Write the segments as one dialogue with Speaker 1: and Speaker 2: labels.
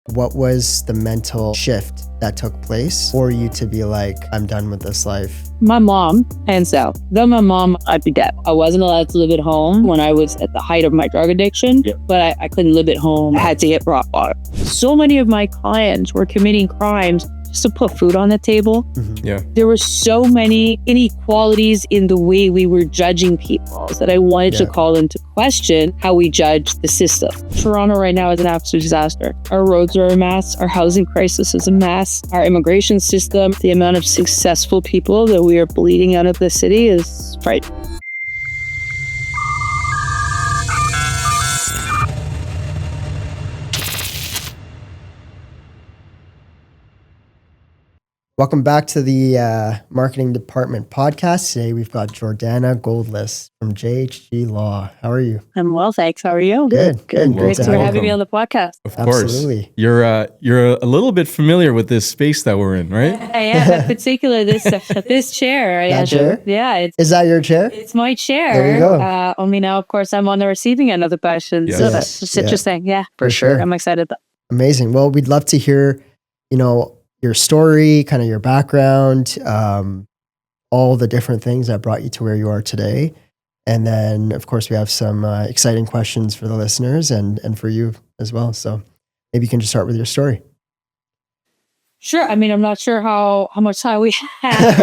Speaker 1: What was the mental shift that took place for you to be like, I'm done with this life?
Speaker 2: My mom, hands down. Without my mom, I'd be dead. I wasn't allowed to live at home when I was at the height of my drug addiction, but I couldn't live at home. I had to hit rock bottom. So many of my clients were committing crimes just to put food on the table. There were so many inequalities in the way we were judging people that I wanted to call into question how we judge the system. Toronto right now is an absolute disaster. Our roads are a mess. Our housing crisis is a mess. Our immigration system, the amount of successful people that we are bleeding out of the city is frightening.
Speaker 1: Welcome back to the Marketing Department podcast. Today we've got Jordana Goldlist from JHG Law. How are you?
Speaker 2: I'm well, thanks. How are you?
Speaker 1: Good.
Speaker 2: Great for having me on the podcast.
Speaker 3: Of course.
Speaker 1: Absolutely.
Speaker 3: You're a little bit familiar with this space that we're in, right?
Speaker 2: I am, in particular this chair.
Speaker 1: That chair?
Speaker 2: Yeah.
Speaker 1: Is that your chair?
Speaker 2: It's my chair.
Speaker 1: There you go.
Speaker 2: Only now, of course, I'm on the receiving end of the question.
Speaker 3: Yes.
Speaker 2: So that's just interesting. Yeah,
Speaker 1: For sure.
Speaker 2: I'm excited.
Speaker 1: Amazing. Well, we'd love to hear, your story, kind of your background, all the different things that brought you to where you are today. And then, of course, we have some exciting questions for the listeners and for you as well. So maybe you can just start with your story.
Speaker 2: Sure. I mean, I'm not sure how much time we have,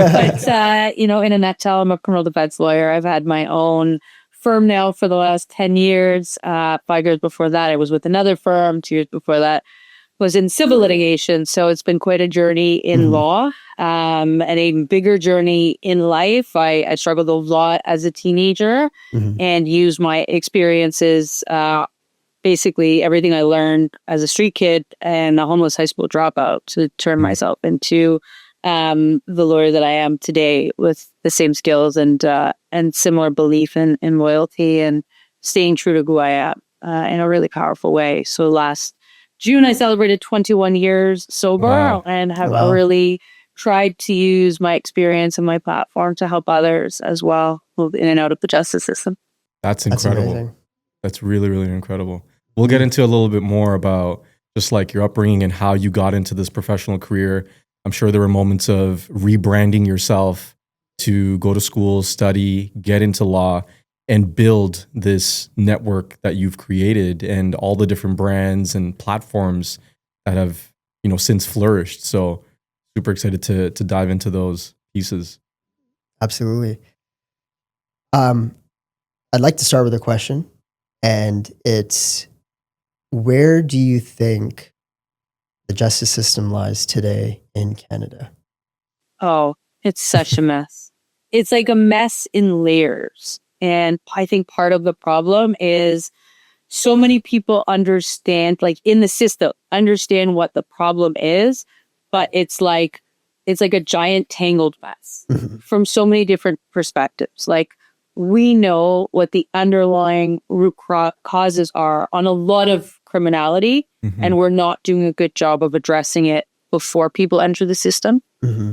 Speaker 2: but, in a nutshell, I'm a criminal defense lawyer. I've had my own firm now for the last 10 years. 5 years before that, I was with another firm. 2 years before that, was in civil litigation. So it's been quite a journey in law, and a bigger journey in life. I struggled a lot as a teenager and used my experiences, basically everything I learned as a street kid and a homeless high school dropout to turn myself into the lawyer that I am today, with the same skills and similar belief in loyalty and staying true to who I am in a really powerful way. So last June, I celebrated 21 years sober and have really tried to use my experience and my platform to help others as well move in and out of the justice system.
Speaker 3: That's incredible.
Speaker 1: Amazing.
Speaker 3: That's really, really incredible. We'll get into a little bit more about just like your upbringing and how you got into this professional career. I'm sure there were moments of rebranding yourself to go to school, study, get into law, and build this network that you've created and all the different brands and platforms that have, since flourished. So super excited to dive into those pieces.
Speaker 1: Absolutely. I'd like to start with a question, and it's, where do you think the justice system lies today in Canada?
Speaker 2: Oh, it's such a mess. It's like a mess in layers. And I think part of the problem is so many people understand, like in the system, understand what the problem is, but it's like a giant tangled mess from so many different perspectives. Like, we know what the underlying root causes are on a lot of criminality, and we're not doing a good job of addressing it before people enter the system.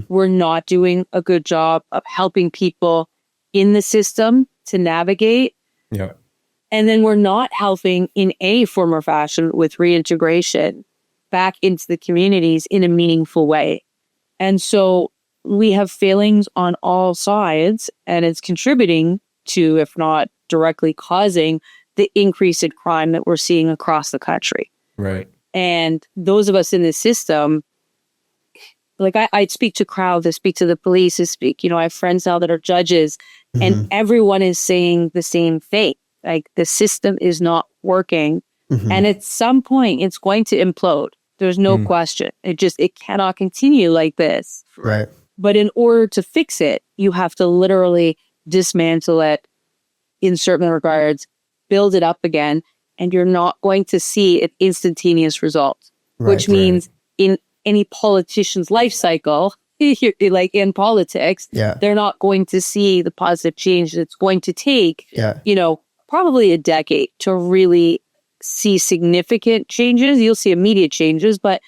Speaker 2: We're not doing a good job of helping people in the system to navigate. And then we're not helping in a form or fashion with reintegration back into the communities in a meaningful way. And so we have failings on all sides, and it's contributing to, if not directly causing, the increase in crime that we're seeing across the country.
Speaker 3: Right.
Speaker 2: And those of us in this system, like I speak to crowds, I speak to the police, I have friends now that are judges, and everyone is saying the same thing. Like, the system is not working. And at some point it's going to implode. There's no question. It cannot continue like this.
Speaker 1: Right.
Speaker 2: But in order to fix it, you have to literally dismantle it in certain regards, build it up again, and you're not going to see an instantaneous result, which means in any politician's life cycle, like in politics, they're not going to see the positive change. It's going to take, probably a decade to really see significant changes. You'll see immediate changes, but,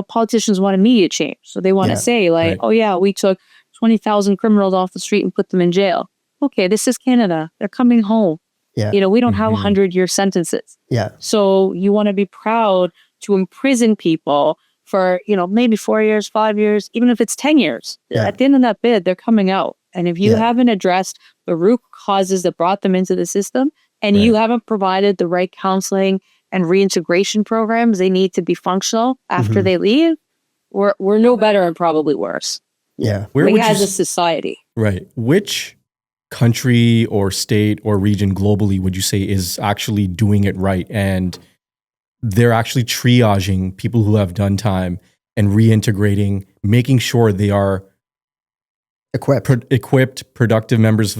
Speaker 2: politicians want immediate change. So they want to say oh yeah, we took 20,000 criminals off the street and put them in jail. Okay, this is Canada. They're coming home. We don't have 100-year sentences. So you want to be proud to imprison people for, maybe 4 years, 5 years, even if it's 10 years.
Speaker 1: Yeah.
Speaker 2: At the end of that bid, they're coming out. And if you
Speaker 1: Yeah.
Speaker 2: haven't addressed the root causes that brought them into the system, and you haven't provided the right counseling and reintegration programs they need to be functional after they leave, we're no better and probably worse.
Speaker 1: Yeah.
Speaker 2: As a society.
Speaker 3: Right. Which country or state or region globally would you say is actually doing it right, and they're actually triaging people who have done time and reintegrating, making sure they are equipped, productive members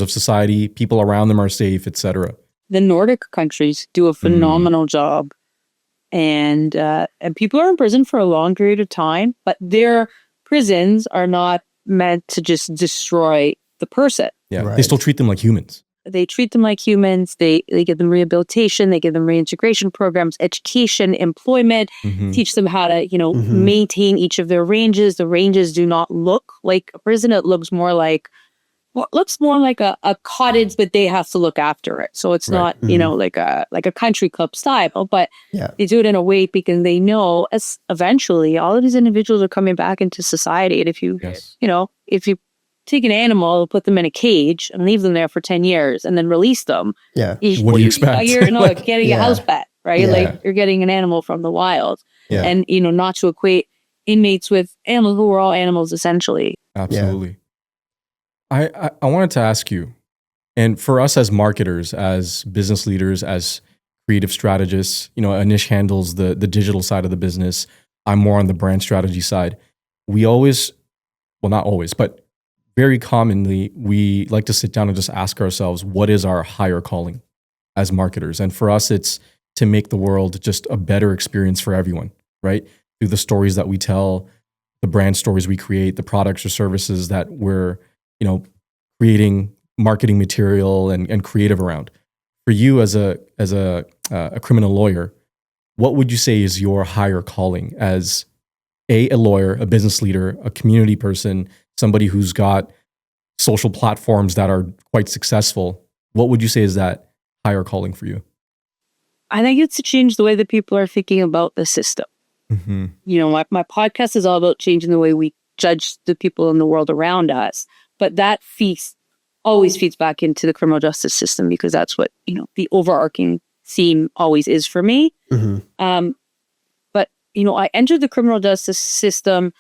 Speaker 3: of society, people around them are safe, etc.?
Speaker 2: The Nordic countries do a phenomenal job, and people are in prison for a long period of time, but their prisons are not meant to just destroy the person.
Speaker 3: Yeah,
Speaker 1: Right.
Speaker 3: They still treat them like humans.
Speaker 2: They treat them like humans. They give them rehabilitation. They give them reintegration programs, education, employment, teach them how to, maintain each of their ranges. The ranges do not look like a prison. It looks more like a cottage, but they have to look after it. So it's not, like a country club style, but they do it in a way because they know as eventually all of these individuals are coming back into society. And if you, if you take an animal, put them in a cage and leave them there for 10 years and then release them.
Speaker 3: Yeah. What do you expect?
Speaker 2: You're getting a house pet, right?
Speaker 1: Yeah.
Speaker 2: Like you're getting an animal from the wild.
Speaker 1: Yeah.
Speaker 2: And, not to equate inmates with animals who are all animals essentially.
Speaker 3: Absolutely. I wanted to ask you, and for us as marketers, as business leaders, as creative strategists, Anish handles the digital side of the business. I'm more on the brand strategy side. We always, well, not always, but very commonly, we like to sit down and just ask ourselves, what is our higher calling as marketers? And for us, it's to make the world just a better experience for everyone, right? Through the stories that we tell, the brand stories we create, the products or services that we're, creating marketing material and creative around. For you as a criminal lawyer, what would you say is your higher calling as a lawyer, a business leader, a community person, somebody who's got social platforms that are quite successful? What would you say is that higher calling for you?
Speaker 2: I think it's to change the way that people are thinking about the system. My podcast is all about changing the way we judge the people in the world around us. But that always feeds back into the criminal justice system because that's what, the overarching theme always is for me. But, I entered the criminal justice system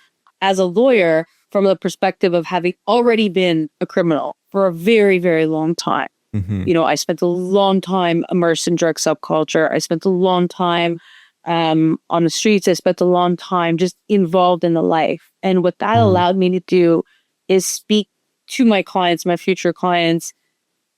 Speaker 2: as a lawyer from the perspective of having already been a criminal for a very, very long time. I spent a long time immersed in drug subculture. I spent a long time on the streets. I spent a long time just involved in the life. And what that allowed me to do is speak to my clients, my future clients,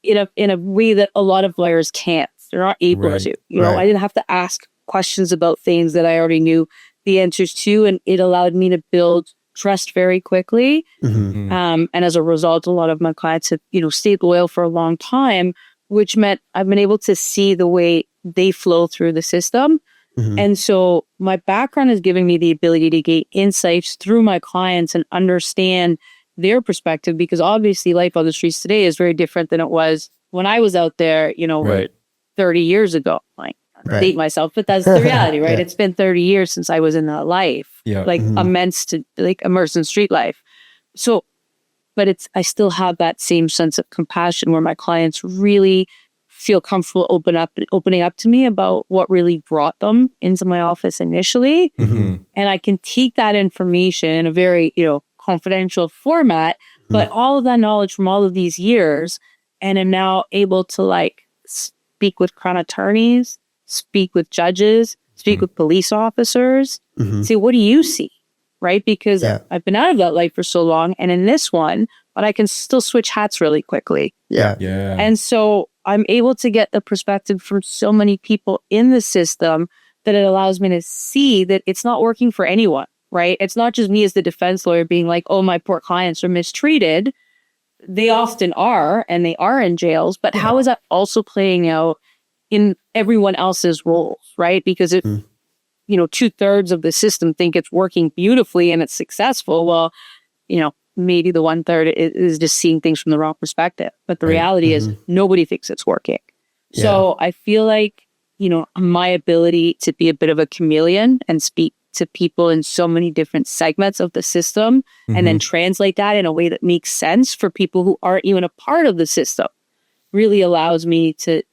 Speaker 2: in a way that a lot of lawyers can't. They're not able to. I didn't have to ask questions about things that I already knew the answers to, and it allowed me to build trust very quickly. And as a result, a lot of my clients have, stayed loyal for a long time, which meant I've been able to see the way they flow through the system. And so my background is giving me the ability to gain insights through my clients and understand their perspective, because obviously life on the streets today is very different than it was when I was out there, 30 years ago. Like, I date myself, but that's the reality, right? It's been 30 years since I was in that life, immersed in street life. So, but I still have that same sense of compassion where my clients really feel comfortable opening up to me about what really brought them into my office initially. And I can take that information in a very, confidential format, but all of that knowledge from all of these years, and am now able to speak with crown attorneys, speak with judges, speak with police officers, say, what do you see? Right? Because I've been out of that life for so long, and in this one, but I can still switch hats really quickly. And so I'm able to get the perspective from so many people in the system that it allows me to see that it's not working for anyone. Right? It's not just me as the defense lawyer being like, oh, my poor clients are mistreated. They often are, and they are in jails. But how is that also playing out in everyone else's roles? Right? Because if, 2/3 of the system think it's working beautifully and it's successful, well, maybe the 1/3 is just seeing things from the wrong perspective. But the reality is nobody thinks it's working. So I feel like my ability to be a bit of a chameleon and speak to people in so many different segments of the system and then translate that in a way that makes sense for people who aren't even a part of the system really allows me to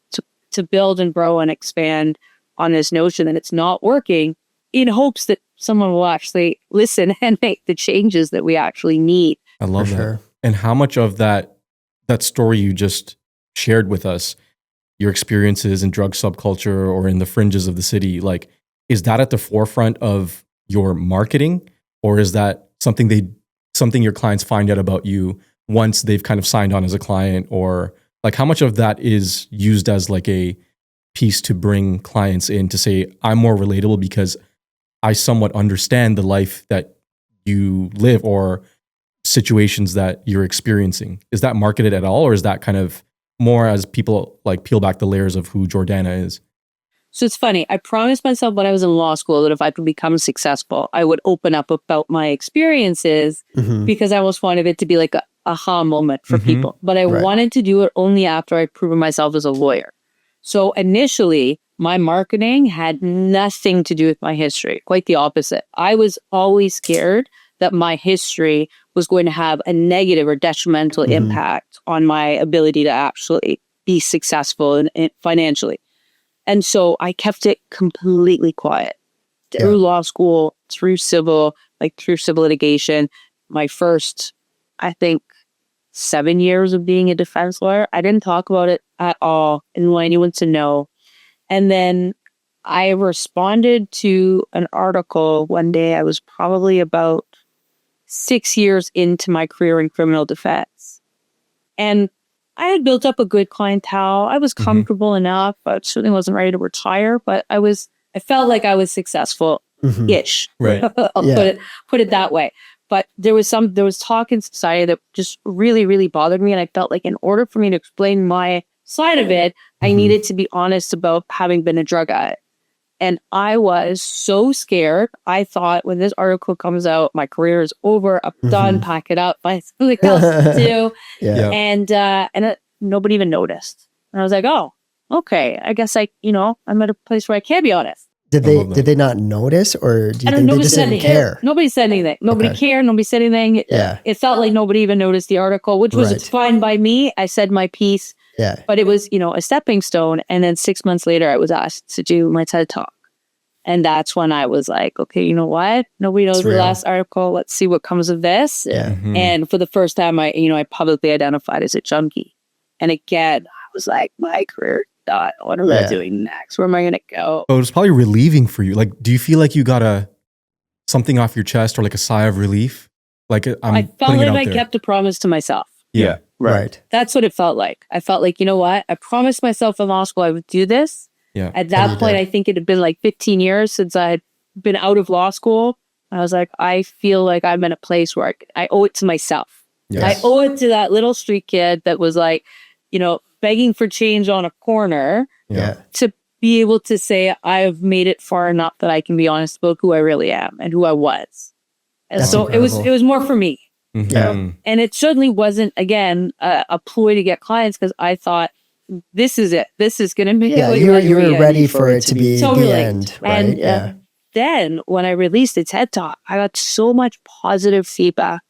Speaker 2: build and grow and expand on this notion that it's not working, in hopes that someone will actually listen and make the changes that we actually need.
Speaker 3: I love
Speaker 1: For
Speaker 3: that.
Speaker 1: sure.
Speaker 3: And how much of that story you just shared with us, your experiences in drug subculture or in the fringes of the city, like, is that at the forefront of your marketing, or is that something your clients find out about you once they've kind of signed on as a client? Or like, how much of that is used as like a piece to bring clients in to say, I'm more relatable because I somewhat understand the life that you live or situations that you're experiencing? Is that marketed at all, or is that kind of more as people like peel back the layers of who Jordana is?
Speaker 2: So it's funny. I promised myself when I was in law school that if I could become successful, I would open up about my experiences because I almost wanted it to be like a aha moment for people. But I wanted to do it only after I'd proven myself as a lawyer. So initially, my marketing had nothing to do with my history. Quite the opposite. I was always scared that my history was going to have a negative or detrimental impact on my ability to actually be successful and financially. And so I kept it completely quiet through law school, through civil litigation. My first, I think, 7 years of being a defense lawyer, I didn't talk about it at all. I didn't want anyone to know. And then I responded to an article one day. I was probably about 6 years into my career in criminal defense. And I had built up a good clientele. I was comfortable enough. I certainly wasn't ready to retire, but I felt like I was successful-ish.
Speaker 3: Right.
Speaker 2: I'll put it that way. But there was talk in society that just really, really bothered me. And I felt like in order for me to explain my side of it, I needed to be honest about having been a drug addict. And I was so scared. I thought when this article comes out, my career is over. I'm done. Pack it up. Find something else to do. And nobody even noticed. And I was like, oh, okay. I guess I'm at a place where I can be honest.
Speaker 1: Did they not notice, or do you think they just didn't care?
Speaker 2: Nobody said anything. Nobody cared. Nobody said anything. It felt like nobody even noticed the article, which was fine by me. I said my piece.
Speaker 1: Yeah.
Speaker 2: But it was, a stepping stone. And then 6 months later, I was asked to do my TED Talk. And that's when I was like, okay, you know what? Nobody knows the last article. Let's see what comes of this. Yeah. And for the first time, I publicly identified as a junkie. And again, I was like, my career done. What am I doing next? Where am I going to go?
Speaker 3: Oh, it was probably relieving for you. Like, do you feel like you got something off your chest or like a sigh of relief? Like, I felt like
Speaker 2: I kept a promise to myself.
Speaker 3: Yeah.
Speaker 1: Right.
Speaker 2: That's what it felt like. I felt like, you know what? I promised myself in law school I would do this.
Speaker 3: Yeah.
Speaker 2: At that point, I think it had been like 15 years since I had been out of law school. I was like, I feel like I'm in a place where I owe it to myself.
Speaker 3: Yes.
Speaker 2: I owe it to that little street kid that was like, begging for change on a corner to be able to say, I've made it far enough that I can be honest about who I really am and who I was. And
Speaker 1: That's
Speaker 2: so
Speaker 1: incredible.
Speaker 2: it was more for me.
Speaker 1: Yeah.
Speaker 2: And it certainly wasn't, again, a ploy to get clients, because I thought, this is it. This is going to make it.
Speaker 1: You were ready for it to be the end, right?
Speaker 2: And then when I released the TED Talk, I got so much positive feedback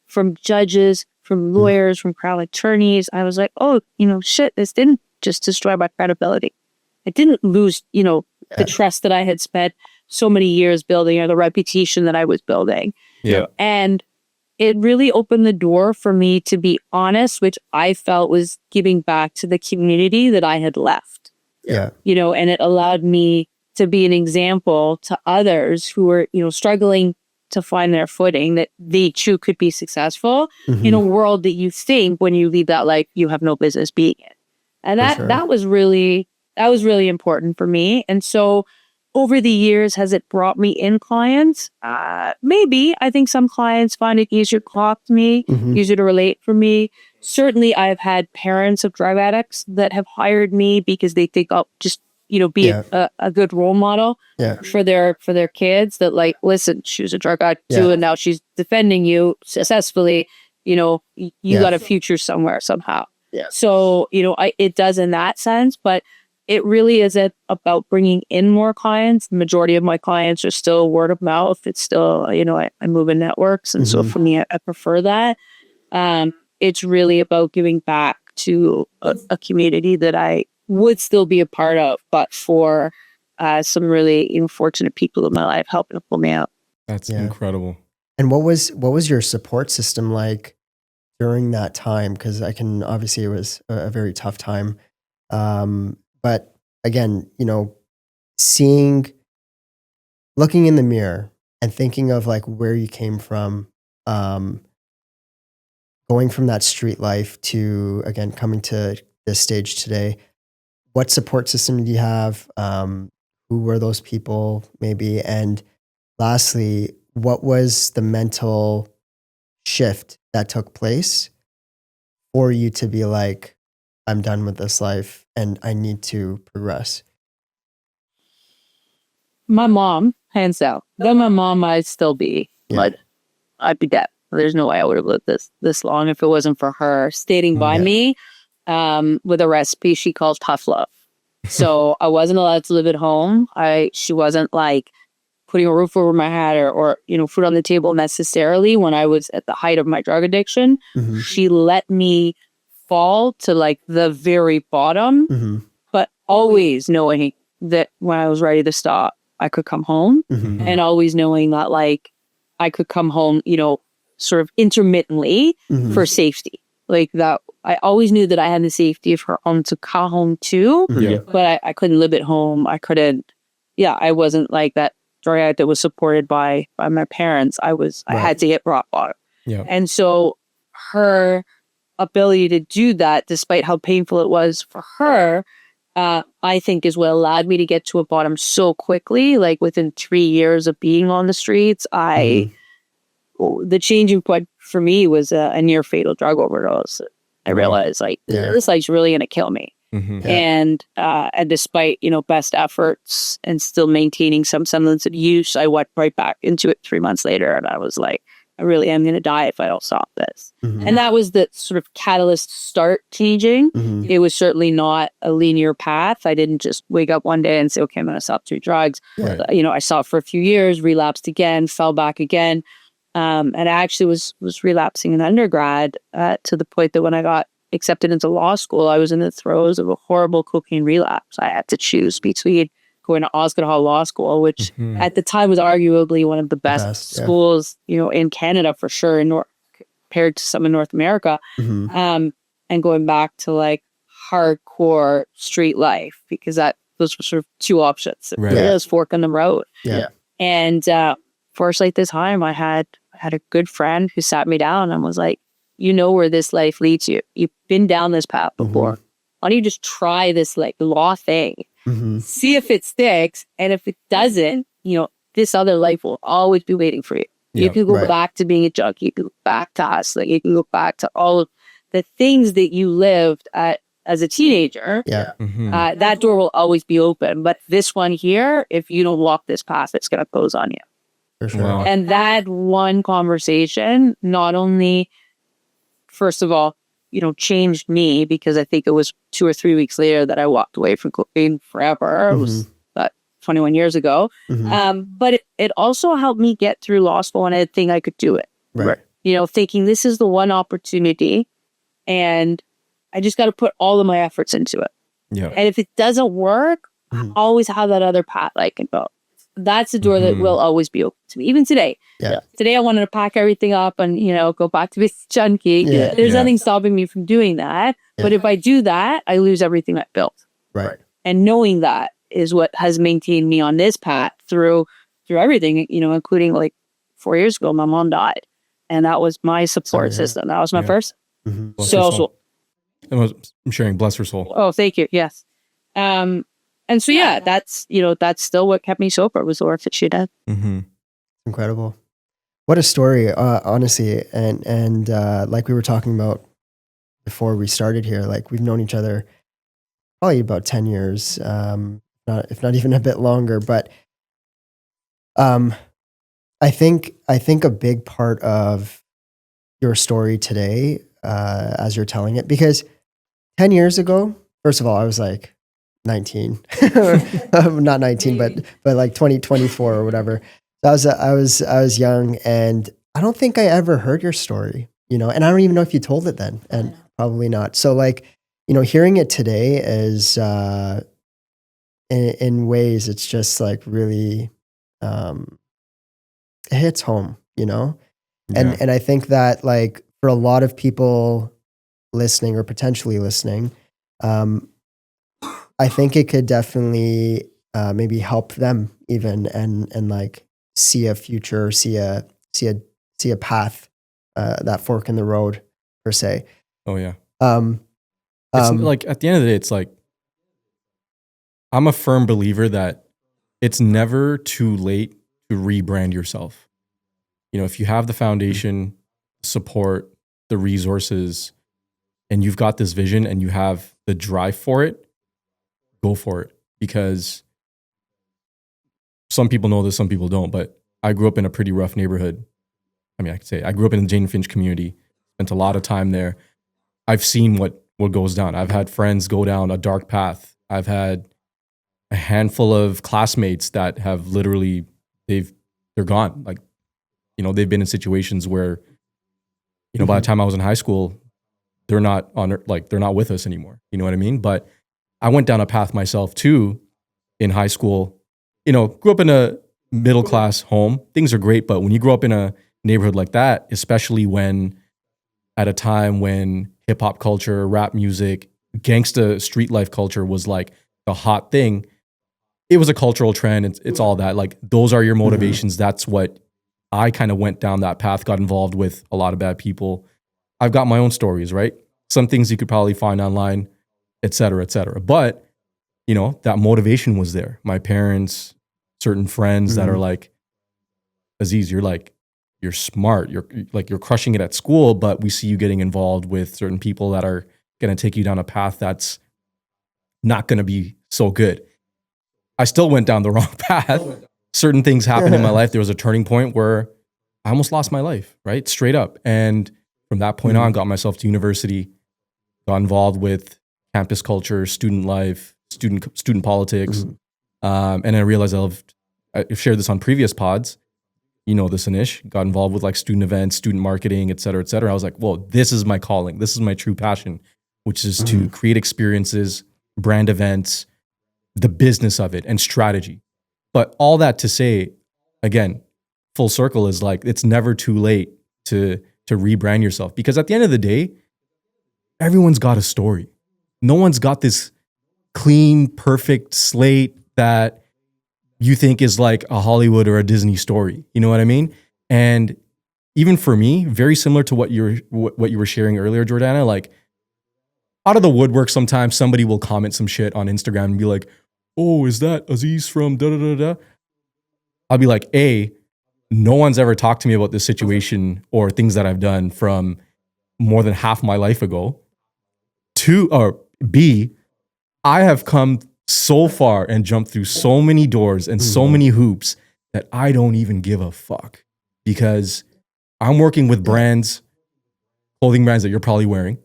Speaker 2: from judges, from lawyers, from crown attorneys. I was like, oh, shit, this didn't just destroy my credibility. I didn't lose, the trust that I had spent so many years building, or the reputation that I was building.
Speaker 3: Yeah.
Speaker 2: And it really opened the door for me to be honest, which I felt was giving back to the community that I had left.
Speaker 1: Yeah.
Speaker 2: And it allowed me to be an example to others who were, struggling to find their footing, that they too could be successful in a world that you think when you leave that life, you have no business being in. And that was really important for me. And so over the years, has it brought me in clients? Maybe. I think some clients find it easier to talk to me, easier to relate for me. Certainly, I've had parents of drug addicts that have hired me because they think I'll just, be a good role model for their kids. That like, listen, she was a drug addict too, and now she's defending you successfully. You got a future somewhere somehow. Yeah. So it does in that sense, but it really isn't about bringing in more clients. The majority of my clients are still word of mouth. It's still, I move in networks. And so for me, I prefer that. It's really about giving back to a community that I would still be a part of, but for some really fortunate people in my life helping pull me out.
Speaker 3: That's incredible.
Speaker 1: And what was your support system like during that time? Because obviously it was a very tough time. But again, looking in the mirror and thinking of like where you came from, going from that street life to, again, coming to this stage today, what support system do you have? Who were those people maybe? And lastly, what was the mental shift that took place for you to be like, I'm done with this life and I need to progress?
Speaker 2: My mom, hands down. Then my mom, I'd still be, but I'd be dead. There's no way I would have lived this long if it wasn't for her standing by me with a recipe she called tough love. So I wasn't allowed to live at home. She wasn't like putting a roof over my head or food on the table necessarily when I was at the height of my drug addiction. She let me fall to like the very bottom, but always knowing that when I was ready to stop, I could come home, and always knowing that like I could come home, sort of intermittently for safety. Like that, I always knew that I had the safety of her home to come home to, but I couldn't live at home. I couldn't, I wasn't like that drug addict that was supported by my parents. I had to hit rock bottom. And so her ability to do that, despite how painful it was for her, I think is what allowed me to get to a bottom so quickly. Like within 3 years of being on the streets, the changing point for me was a near fatal drug overdose. I realized like this life's really going to kill me. And despite, best efforts and still maintaining some semblance of use, I went right back into it 3 months later. And I was like, I really am going to die if I don't stop this. And that was the sort of catalyst to start changing. It was certainly not a linear path. I didn't just wake up one day and say, okay, I'm going to stop doing drugs. I saw it for a few years, relapsed again, fell back again. And I actually was relapsing in undergrad to the point that when I got accepted into law school, I was in the throes of a horrible cocaine relapse. I had to choose between going to Osgoode Hall Law School, which at the time was arguably one of the best schools, in Canada for sure, compared to some in North America, and going back to like hardcore street life, because those were sort of two options. It really was fork in the road. And fortunately at the time, I had a good friend who sat me down and was like, you know where this life leads you. You've been down this path before. Why don't you just try this like law thing? See if it sticks. And if it doesn't, this other life will always be waiting for you. You can go back to being a junkie. You can go back to hustling. You can go back to all of the things that you lived at as a teenager. That door will always be open. But this one here, if you don't walk this path, it's going to close on you.
Speaker 1: For sure.
Speaker 2: And that one conversation not only, first of all, changed me, because I think it was 2 or 3 weeks later that I walked away from cocaine forever. It was about 21 years ago. But it also helped me get through law school, and I didn't think I could do it. Thinking this is the one opportunity and I just got to put all of my efforts into it. And if it doesn't work, I always have that other path I can go. That's a door that will always be open to me. Even today. Today I wanted to pack everything up and, go back to being junkie. There's nothing stopping me from doing that. But if I do that, I lose everything I built. And knowing that is what has maintained me on this path through everything, including like 4 years ago, my mom died. And that was my support system. That was my first. So
Speaker 3: I'm sharing, bless her soul.
Speaker 2: Oh, thank you. Yes. And so, that's still what kept me sober, was the work that she did.
Speaker 1: Incredible. What a story, honestly. And like we were talking about before we started here, like we've known each other probably about 10 years, if not even a bit longer. But I think a big part of your story today, as you're telling it, because 10 years ago, first of all, I was like, 19, not 19, but like 2024 or whatever. So I was young, and I don't think I ever heard your story, and I don't even know if you told it then, and probably not. So like, hearing it today is, in ways, it's just like really, it hits home,
Speaker 3: Yeah.
Speaker 1: and I think that like for a lot of people listening or potentially listening, I think it could definitely maybe help them even and like see a future, see a path, that fork in the road per se.
Speaker 3: Oh yeah.
Speaker 1: Um,
Speaker 3: It's
Speaker 1: um,
Speaker 3: like at the end of the day, it's like I'm a firm believer that it's never too late to rebrand yourself. If you have the foundation, support, the resources, and you've got this vision and you have the drive for it, go for it. Because some people know this, some people don't, but I grew up in a pretty rough neighborhood. I mean, I could say I grew up in the Jane Finch community, spent a lot of time there. I've seen what goes down. I've had friends go down a dark path. I've had a handful of classmates that have literally they're gone. Like, they've been in situations where, by the time I was in high school, they're not they're not with us anymore. You know what I mean? But I went down a path myself too in high school. Grew up in a middle class home. Things are great, but when you grow up in a neighborhood like that, especially when at a time when hip hop culture, rap music, gangsta street life culture was like the hot thing, it was a cultural trend. It's all that. Like, those are your motivations. That's what I kind of went down that path, got involved with a lot of bad people. I've got my own stories, right? Some things you could probably find online, et cetera, et cetera. But, that motivation was there. My parents, certain friends that are like, Aziz, you're smart. You're crushing it at school, but we see you getting involved with certain people that are going to take you down a path that's not going to be so good. I still went down the wrong path. Certain things happened in my life. There was a turning point where I almost lost my life, right? Straight up. And from that point on, got myself to university, got involved with campus culture, student life, student politics. And I realized I've shared this on previous pods. This, Anish, got involved with like student events, student marketing, et cetera, et cetera. I was like, whoa, this is my calling. This is my true passion, which is to create experiences, brand events, the business of it, and strategy. But all that to say, again, full circle is like, it's never too late to rebrand yourself, because at the end of the day, everyone's got a story. No one's got this clean, perfect slate that you think is like a Hollywood or a Disney story. You know what I mean? And even for me, very similar to what you were sharing earlier, Jordana, like, out of the woodwork, sometimes somebody will comment some shit on Instagram and be like, oh, is that Aziz from da da da da? I'll be like, A, no one's ever talked to me about this situation or things that I've done from more than half my life ago. Two, or B, I have come so far and jumped through so many doors and so many hoops that I don't even give a fuck, because I'm working with brands, clothing brands that you're probably wearing.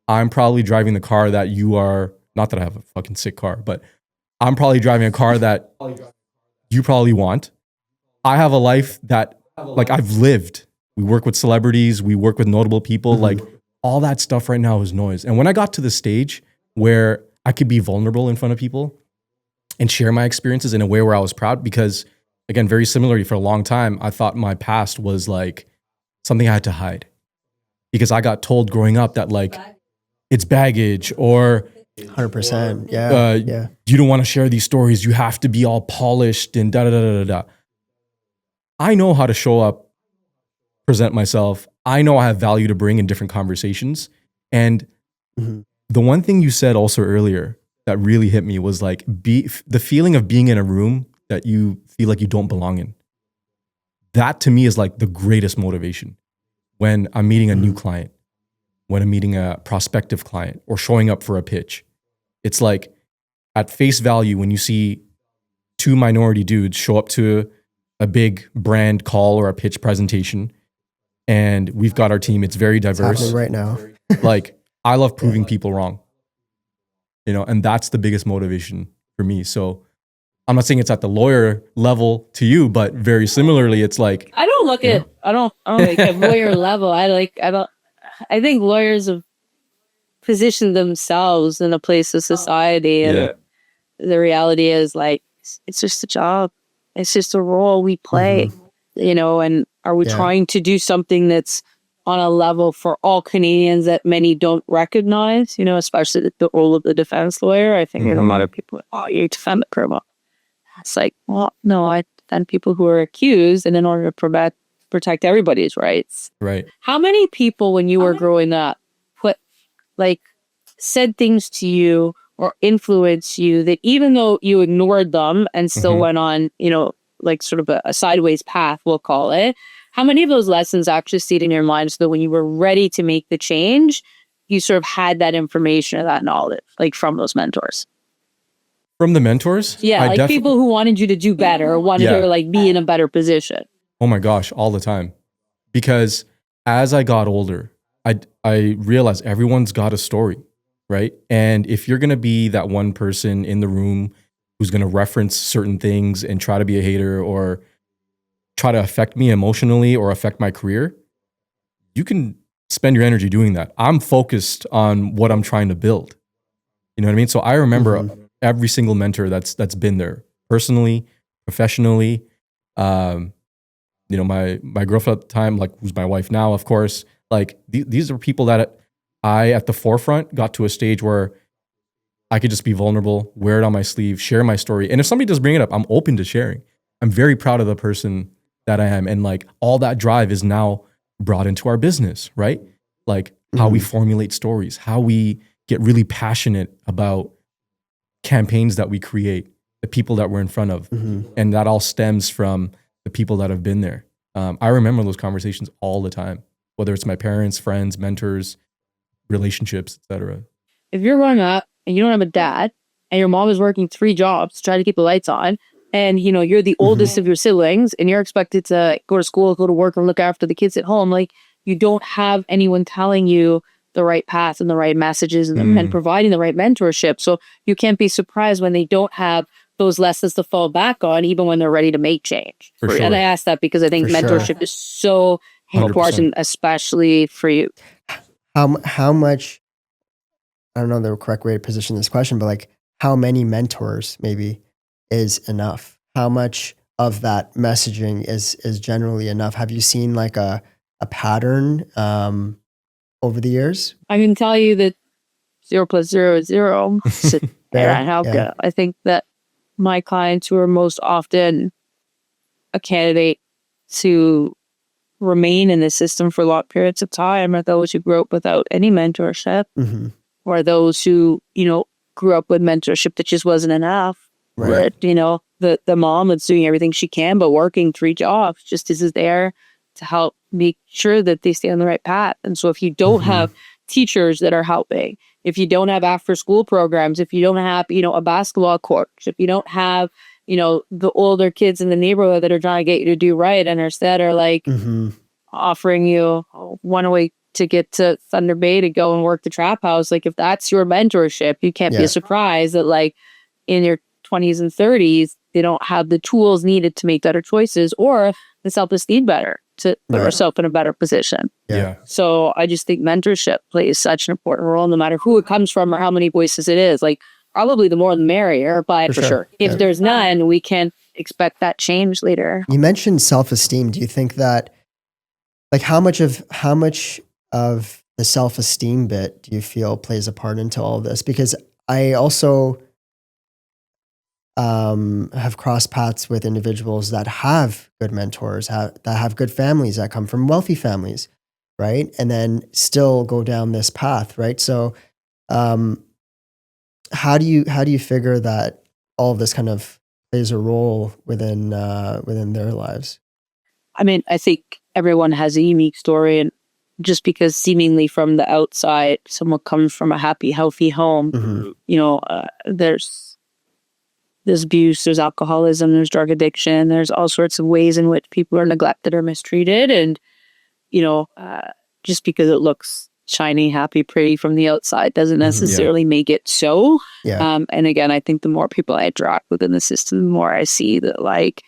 Speaker 3: I'm probably driving the car that you are, not that I have a fucking sick car, but I'm probably driving a car that you probably want. I have a life that, like, I've lived. We work with celebrities. We work with notable people. Like, all that stuff right now is noise. And when I got to the stage where I could be vulnerable in front of people and share my experiences in a way where I was proud, because, again, very similarly, for a long time, I thought my past was like something I had to hide, because I got told growing up that, like, it's baggage, or
Speaker 1: 100%. Yeah.
Speaker 3: you don't want to share these stories. You have to be all polished and da da da da da. I know how to show up, present myself. I know I have value to bring in different conversations. And the one thing you said also earlier that really hit me was like, the feeling of being in a room that you feel like you don't belong in. That to me is like the greatest motivation when I'm meeting a new client, when I'm meeting a prospective client, or showing up for a pitch. It's like, at face value, when you see two minority dudes show up to a big brand call or a pitch presentation, and we've got our team, it's very diverse.
Speaker 1: Happening right now.
Speaker 3: Like, I love proving people wrong. and that's the biggest motivation for me. So I'm not saying it's at the lawyer level to you, but very similarly, it's like,
Speaker 2: I don't look at, I don't like at lawyer level. I think lawyers have positioned themselves in a place of society. And the reality is like, it's just a job. It's just a role we play, and are we trying to do something that's on a level for all Canadians that many don't recognize, especially the role of the defense lawyer. I think there's a lot of people, you defend the criminal. It's like, well, no, I defend people who are accused, and in order to protect everybody's rights.
Speaker 3: Right.
Speaker 2: How many people, when you were growing up, said things to you or influenced you that even though you ignored them and still went on, sort of a sideways path, we'll call it, how many of those lessons actually stayed in your mind so that when you were ready to make the change, you sort of had that information or that knowledge, like from those mentors?
Speaker 3: From the mentors?
Speaker 2: Yeah, people who wanted you to do better, wanted you to be in a better position.
Speaker 3: Oh my gosh, all the time. Because as I got older, I realized everyone's got a story, right? And if you're going to be that one person in the room who's going to reference certain things and try to be a hater or try to affect me emotionally or affect my career, you can spend your energy doing that. I'm focused on what I'm trying to build. You know what I mean? So I remember every single mentor that's been there, personally, professionally. My girlfriend at the time, who's my wife now, of course, these are people that I, at the forefront, got to a stage where I could just be vulnerable, wear it on my sleeve, share my story. And if somebody does bring it up, I'm open to sharing. I'm very proud of the person that I am. And all that drive is now brought into our business, right? How we formulate stories, how we get really passionate about campaigns that we create, the people that we're in front of. And that all stems from the people that have been there. I remember those conversations all the time, whether it's my parents, friends, mentors, relationships, etc.
Speaker 2: If you're growing up and you don't have a dad and your mom is working 3 jobs to try to keep the lights on, and you're the oldest of your siblings and you're expected to go to school, go to work, and look after the kids at home, you don't have anyone telling you the right path and the right messages and providing the right mentorship. So you can't be surprised when they don't have those lessons to fall back on, even when they're ready to make change.
Speaker 3: For sure.
Speaker 2: And I ask that because I think mentorship is so
Speaker 3: 100%.
Speaker 2: important, especially for you.
Speaker 1: How much, I don't know the correct way to position this question, but how many mentors maybe is enough? How much of that messaging is generally enough? Have you seen a pattern over the years?
Speaker 2: I can tell you that 0 + 0 is 0. I think that my clients who are most often a candidate to remain in the system for long periods of time are those who grew up without any mentorship, or those who, grew up with mentorship that just wasn't enough.
Speaker 1: Right.
Speaker 2: But, the mom that's doing everything she can, but working 3 jobs just is there to help make sure that they stay on the right path. And so if you don't have teachers that are helping, if you don't have after school programs, if you don't have, a basketball coach, if you don't have, the older kids in the neighborhood that are trying to get you to do right and instead are offering you one way to get to Thunder Bay to go and work the trap house. If that's your mentorship, you can't be surprised that in your 20s and 30s, they don't have the tools needed to make better choices or the self-esteem better to put yourself in a better position.
Speaker 3: Yeah.
Speaker 2: So I just think mentorship plays such an important role, no matter who it comes from or how many voices it is. Probably the more the merrier, but for sure. If there's none, we can expect that change later.
Speaker 1: You mentioned self-esteem. Do you think that how much of the self-esteem bit do you feel plays a part into all of this? Because I also have crossed paths with individuals that have good mentors, that have good families, that come from wealthy families, right? And then still go down this path, right? So how do you figure that all of this kind of plays a role within their lives?
Speaker 2: I mean, I think everyone has a unique story, and just because seemingly from the outside someone comes from a happy, healthy home, there's abuse, there's alcoholism, there's drug addiction, there's all sorts of ways in which people are neglected or mistreated. And, just because it looks shiny, happy, pretty from the outside doesn't necessarily make it so.
Speaker 1: Yeah.
Speaker 2: And again, I think the more people I interact with in the system, the more I see that like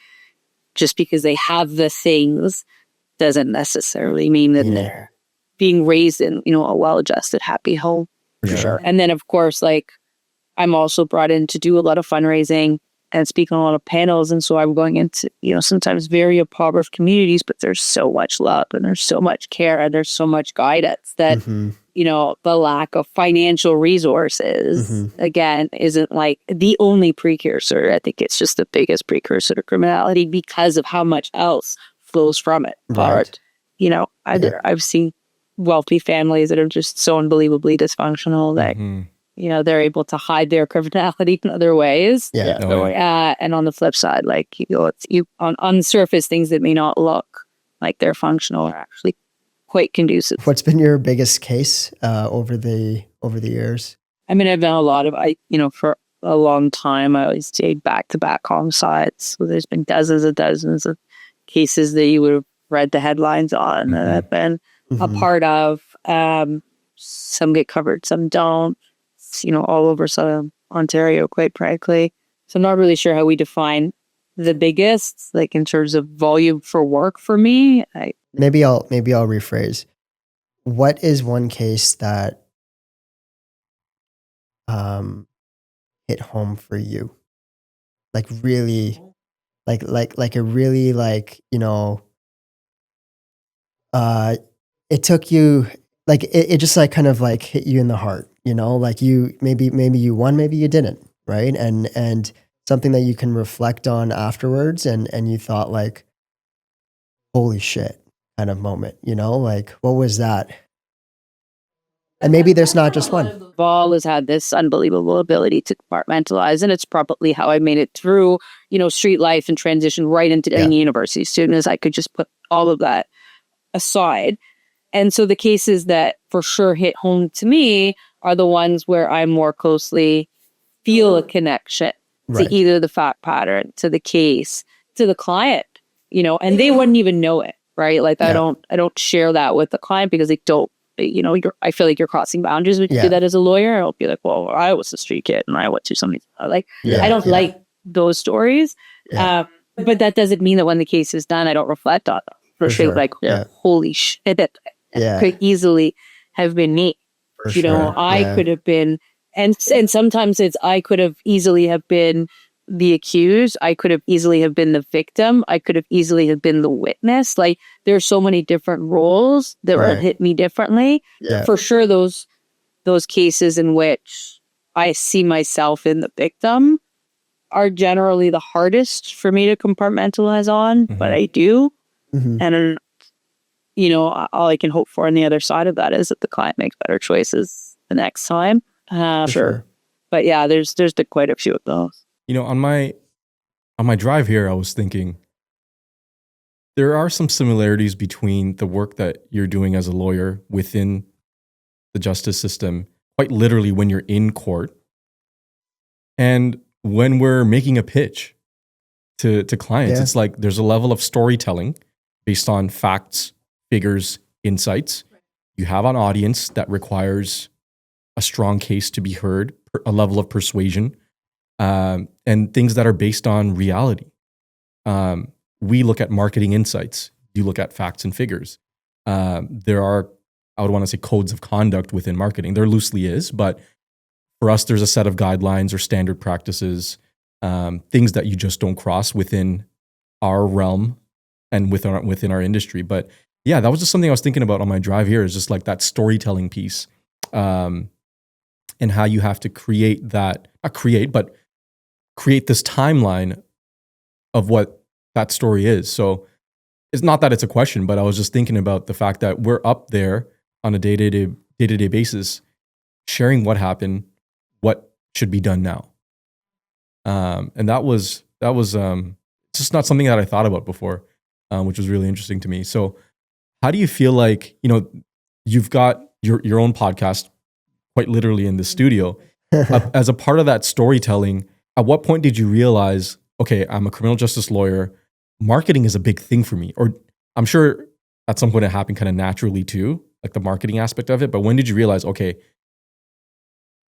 Speaker 2: just because they have the things doesn't necessarily mean that they're being raised in, you know, a well-adjusted, happy home.
Speaker 1: For sure.
Speaker 2: And then of course, like I'm also brought in to do a lot of fundraising and speak on a lot of panels. And so I'm going into, you know, sometimes very impoverished communities, but there's so much love and there's so much care and there's so much guidance that, you know, the lack of financial resources, again, isn't like the only precursor. I think it's just the biggest precursor to criminality because of how much else flows from it.
Speaker 1: Right.
Speaker 2: But, you know, I've seen wealthy families that are just so unbelievably dysfunctional that, you know, they're able to hide their criminality in other ways.
Speaker 1: Yeah.
Speaker 2: And on the flip side, like, you know, on the surface, things that may not look like they're functional are actually quite conducive.
Speaker 1: What's been your biggest case over the years?
Speaker 2: I mean, I've done a lot of, you know, for a long time, I always stayed back-to-back homicides. So there's been dozens and dozens of cases that you would have read the headlines on that I've been a part of. Some get covered, some don't. You know, all over Southern Ontario, quite frankly. So I'm not really sure how we define the biggest, like in terms of volume for work for me.
Speaker 1: Maybe I'll rephrase. What is one case that hit home for you? Like really, like a really, like, you know, it took you, like it just like kind of like hit you in the heart, you know, like you maybe you won, maybe you didn't, right? And something that you can reflect on afterwards, and you thought like, holy shit, kind of moment, you know, like what was that? And maybe there's not just one.
Speaker 2: Vol has had this unbelievable ability to compartmentalize, and it's probably how I made it through, you know, street life and transition right into being a university student, as I could just put all of that aside. And so the cases that for sure hit home to me are the ones where I more closely feel a connection to either the fact pattern, to the case, to the client, you know, and they wouldn't even know it, right? Like I don't share that with the client because they don't, you know, I feel like you're crossing boundaries when you do that as a lawyer. I'll be like, well, I was a street kid and I went to something like, I don't like those stories. But that doesn't mean that when the case is done, I don't reflect on them. For sure. Like, holy shit, that could easily have been me. You know, I could have been, and sometimes it's, I could have easily have been the accused. I could have easily have been the victim. I could have easily have been the witness. Like there's so many different roles that would hit me differently. For sure, those cases in which I see myself in the victim are generally the hardest for me to compartmentalize on, but I do. And you know, all I can hope for on the other side of that is that the client makes better choices the next time. Sure. But yeah, there's been quite a few of those.
Speaker 3: You know, on my drive here, I was thinking there are some similarities between the work that you're doing as a lawyer within the justice system, quite literally when you're in court, and when we're making a pitch to clients. It's like there's a level of storytelling based on facts, figures, insights. You have an audience that requires a strong case to be heard, a level of persuasion, and things that are based on reality. We look at marketing insights. You look at facts and figures. There are, I would want to say, codes of conduct within marketing. There loosely is, but for us, there's a set of guidelines or standard practices, things that you just don't cross within our realm and within our industry. But yeah, that was just something I was thinking about on my drive here, is just like that storytelling piece, and how you have to create that, but create this timeline of what that story is. So it's not that it's a question, but I was just thinking about the fact that we're up there on a day-to-day basis, sharing what happened, what should be done now. And that was just not something that I thought about before, which was really interesting to me. So how do you feel like, you know, you've got your own podcast quite literally in the studio. As a part of that storytelling, at what point did you realize, okay, I'm a criminal justice lawyer, marketing is a big thing for me? Or I'm sure at some point it happened kind of naturally too, like the marketing aspect of it, but when did you realize, okay,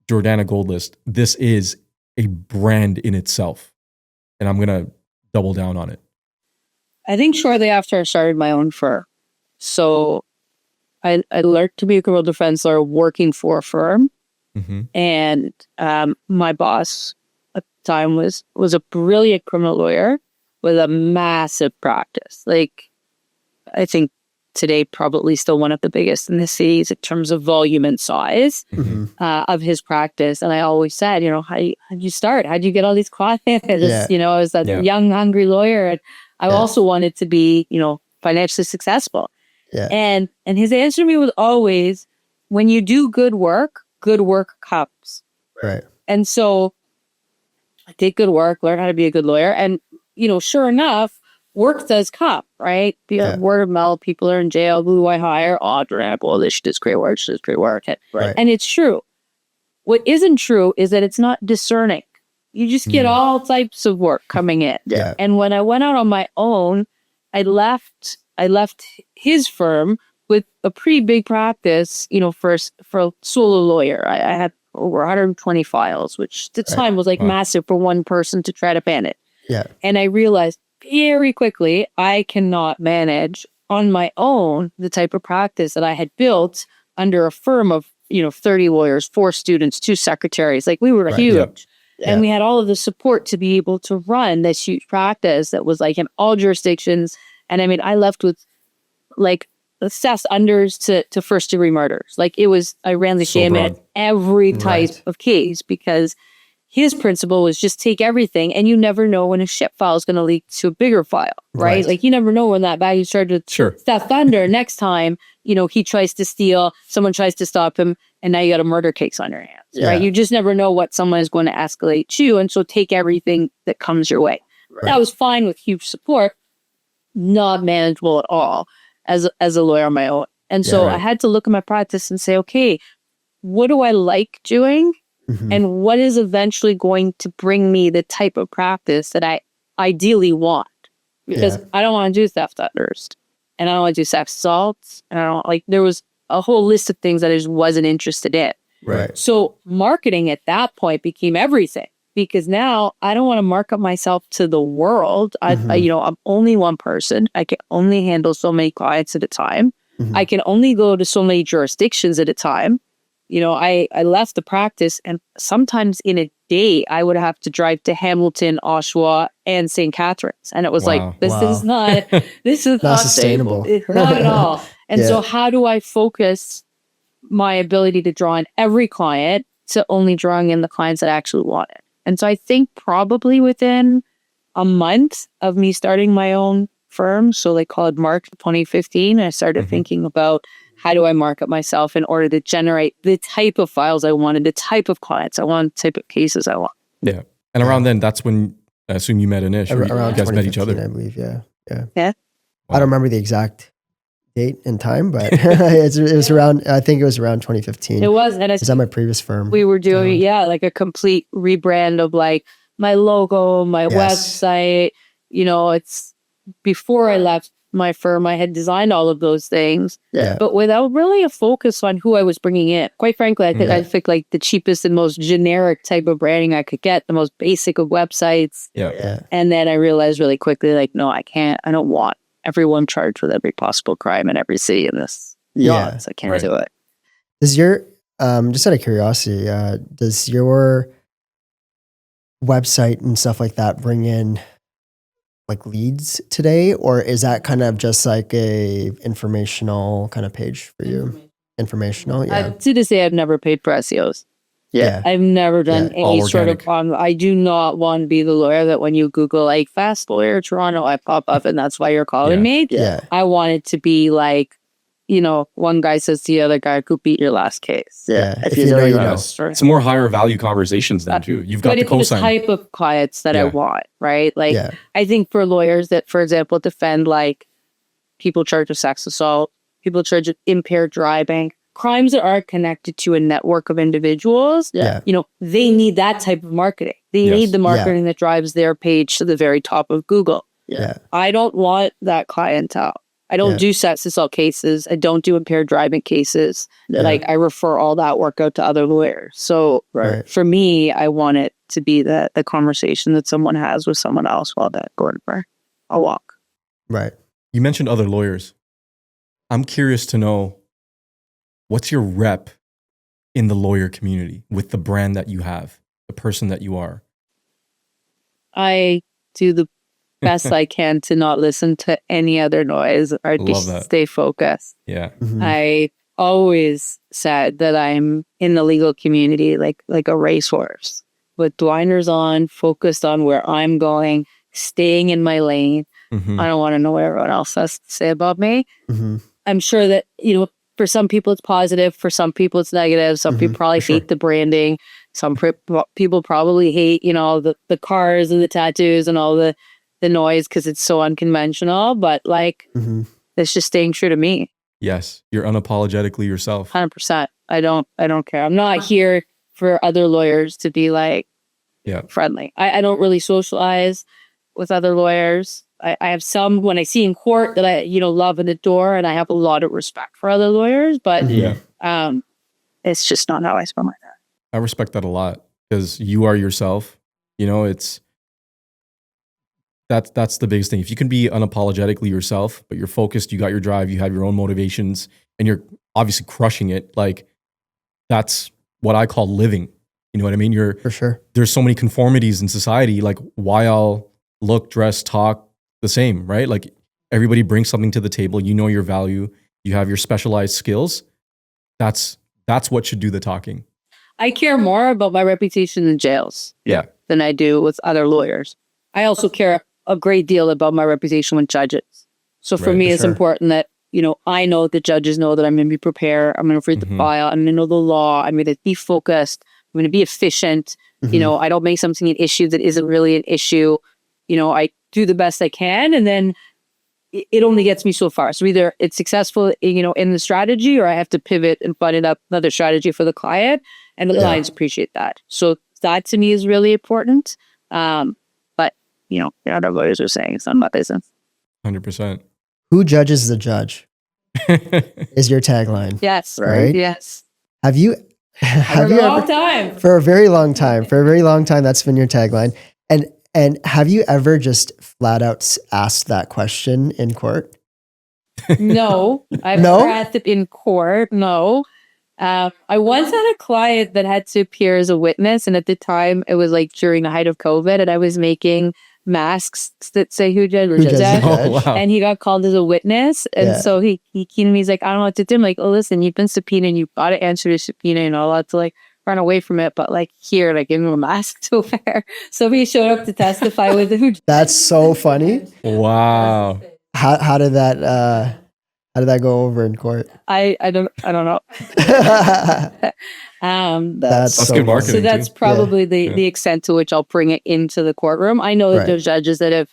Speaker 3: Jordana Goldlist, this is a brand in itself, and I'm going to double down on it?
Speaker 2: I think shortly after I started my own firm. So I learned to be a criminal defense lawyer working for a firm.
Speaker 3: Mm-hmm.
Speaker 2: And my boss at the time was a brilliant criminal lawyer with a massive practice. Like, I think today probably still one of the biggest in the cities in terms of volume and size of his practice. And I always said, you know, how'd you start? How'd you get all these clients? You know, I was a young, hungry lawyer, and I also wanted to be, you know, financially successful.
Speaker 1: Yeah.
Speaker 2: And his answer to me was always, when you do good work comes.
Speaker 1: Right.
Speaker 2: And so I did good work, learned how to be a good lawyer. And, you know, sure enough, work does come, right? Word of mouth, people are in jail. Who do I hire? Oh, well, this does great work. She does great work.
Speaker 1: Right.
Speaker 2: And it's true. What isn't true is that it's not discerning. You just get all types of work coming in.
Speaker 1: Yeah.
Speaker 2: And when I went out on my own, I left his firm with a pretty big practice, you know, for a solo lawyer. I had over 120 files, which at the time was like massive for one person to try to manage.
Speaker 1: Yeah.
Speaker 2: And I realized very quickly I cannot manage on my own the type of practice that I had built under a firm of, you know, 30 lawyers, 4 students, 2 secretaries. Like, we were huge.
Speaker 1: Yep.
Speaker 2: And we had all of the support to be able to run this huge practice that was like in all jurisdictions. And I mean, I left with like assessed unders to first degree murders. Like, it was, I ran the gamut at every type of case, because his principle was just take everything, and you never know when a shit file is going to leak to a bigger file, right? Like, you never know when that bag you started to theft under. Next time, you know, he tries to steal, someone tries to stop him, and now you got a murder case on your hands, right? You just never know what someone is going to escalate to, and so take everything that comes your way. That was fine with huge support, not manageable at all as a lawyer on my own. And so I had to look at my practice and say, okay, what do I like doing? And what is eventually going to bring me the type of practice that I ideally want? Because I don't want to do theft unders, and I don't want to do sex assaults, and I don't, like, there was a whole list of things that I just wasn't interested in.
Speaker 1: Right.
Speaker 2: So marketing at that point became everything, because now I don't want to market myself to the world. I you know, I'm only one person. I can only handle so many clients at a time. I can only go to so many jurisdictions at a time. You know, I left the practice, and sometimes in a day I would have to drive to Hamilton, Oshawa, and St. Catharines. And it was like, this is not
Speaker 1: sustainable.
Speaker 2: Not at all. And so how do I focus my ability to draw in every client to only drawing in the clients that I actually want it? And so I think probably within a month of me starting my own firm, so they call it March 2015, I started thinking about, how do I market myself in order to generate the type of files I wanted, the type of clients I want, the type of cases I want?
Speaker 3: Yeah. And around then, that's when I assume you met Anish.
Speaker 1: Around
Speaker 3: you guys met each other.
Speaker 1: I believe. Yeah.
Speaker 2: Yeah.
Speaker 1: I don't remember the exact date and time, but it was around, I think it was around 2015.
Speaker 2: It was. And
Speaker 1: it was at my previous firm.
Speaker 2: We were doing, like a complete rebrand of like my logo, my website. You know, it's before I left my firm, I had designed all of those things, but without really a focus on who I was bringing in. Quite frankly, I think like the cheapest and most generic type of branding I could get, the most basic of websites. And then I realized really quickly, like, no, I don't want everyone charged with every possible crime in every city in this. So I can't do it.
Speaker 1: Does your, just out of curiosity, does your website and stuff like that bring in like leads today, or is that kind of just like a informational kind of page for you? Informational,
Speaker 2: to this day, I've never paid for SEOs. I've never done any sort of I do not want to be the lawyer that when you Google like fast lawyer Toronto, I pop up and that's why you're calling me. I want it to be like, you know, one guy says to the other guy, "Go beat your last case."
Speaker 1: If you know, you know.
Speaker 3: It's more higher value conversations then too. You've got the cosign.
Speaker 2: But it's the type of clients that I want, right? Like, I think for lawyers that, for example, defend like people charged with sex assault, people charged with impaired driving, crimes that are connected to a network of individuals, you know, they need that type of marketing. They need the marketing that drives their page to the very top of Google. I don't want that clientele. I don't
Speaker 1: Yeah.
Speaker 2: do sex assault cases. I don't do impaired driving cases.
Speaker 1: Yeah.
Speaker 2: Like I refer all that work out to other lawyers. So
Speaker 1: Right.
Speaker 2: for me, I want it to be the conversation that someone has with someone else while they're going for a walk.
Speaker 1: Right.
Speaker 3: You mentioned other lawyers. I'm curious to know, what's your rep in the lawyer community with the brand that you have, the person that you are?
Speaker 2: I do the best I can to not listen to any other noise or
Speaker 3: Love that.
Speaker 2: stay focused.
Speaker 3: Yeah.
Speaker 1: Mhm.
Speaker 2: I always said that I'm in the legal community like a racehorse with blinders on, focused on where I'm going, staying in my lane.
Speaker 3: Mhm.
Speaker 2: I don't want to know what everyone else has to say about me.
Speaker 1: Mhm.
Speaker 2: I'm sure that, for some people it's positive, for some people it's negative. Some people probably
Speaker 3: For sure.
Speaker 2: hate the branding. Some people probably hate, the cars and the tattoos and all the noise because it's so unconventional. But
Speaker 1: Mhm.
Speaker 2: it's just staying true to me.
Speaker 3: Yes, you're unapologetically yourself.
Speaker 2: 100%. I don't care. I'm not here for other lawyers to be
Speaker 3: Yeah.
Speaker 2: friendly. I don't really socialize with other lawyers. I have some when I see in court that I, love and adore, and I have a lot of respect for other lawyers, but
Speaker 3: Yeah.
Speaker 2: it's just not how I spend my time.
Speaker 3: I respect that a lot because you are yourself. That's the biggest thing. If you can be unapologetically yourself, but you're focused, you got your drive, you have your own motivations, and you're obviously crushing it, that's what I call living. You know what I mean?
Speaker 1: For sure.
Speaker 3: There's so many conformities in society, like why all look, dress, talk the same, right? Like everybody brings something to the table. You know your value. You have your specialized skills. That's what should do the talking.
Speaker 2: I care more about my reputation in jails than I do with other lawyers. I also care a great deal about my reputation with judges. So for
Speaker 3: Right,
Speaker 2: me,
Speaker 1: for
Speaker 2: it's
Speaker 1: sure.
Speaker 2: important that, I know the judges know that I'm going to be prepared. I'm going to read the file. I'm going to know the law. I'm going to be focused. I'm going to be efficient.
Speaker 1: Mhm.
Speaker 2: I don't make something an issue that isn't really an issue. I do the best I can. And then it only gets me so far. So either it's successful, in the strategy, or I have to pivot and find up another strategy for the client. And the clients appreciate that. So that to me is really important. But, other lawyers are saying it's not my business.
Speaker 3: 100%.
Speaker 1: Who judges the judge is your tagline.
Speaker 2: Yes.
Speaker 1: Right?
Speaker 2: Yes.
Speaker 1: Have you
Speaker 2: For a long time.
Speaker 1: for a very long time, that's been your tagline. And have you ever just flat out asked that question in court?
Speaker 2: No, I've
Speaker 1: No?
Speaker 2: never had to in court. No. I once had a client that had to appear as a witness. And at the time it was during the height of COVID, and I was making masks that say who judge
Speaker 1: Who judges the
Speaker 2: that.
Speaker 1: judge?
Speaker 3: Oh, wow.
Speaker 2: And he got called as a witness. And
Speaker 1: Yeah.
Speaker 2: so he came to me, he's like, I don't know what to do. I'm like, oh, listen, you've been subpoenaed and you've got to answer the subpoena. You're not allowed to run away from it. But here, give him a mask to wear. So he showed up to testify with who.
Speaker 1: That's so funny.
Speaker 3: Wow.
Speaker 1: How did that go over in court?
Speaker 2: I don't know.
Speaker 1: That's
Speaker 3: That's
Speaker 1: so
Speaker 3: good
Speaker 1: funny.
Speaker 3: marketing.
Speaker 2: So that's
Speaker 3: too.
Speaker 2: probably
Speaker 3: Yeah.
Speaker 2: the extent to which I'll bring it into the courtroom. I know that
Speaker 1: Right.
Speaker 2: there's judges that have,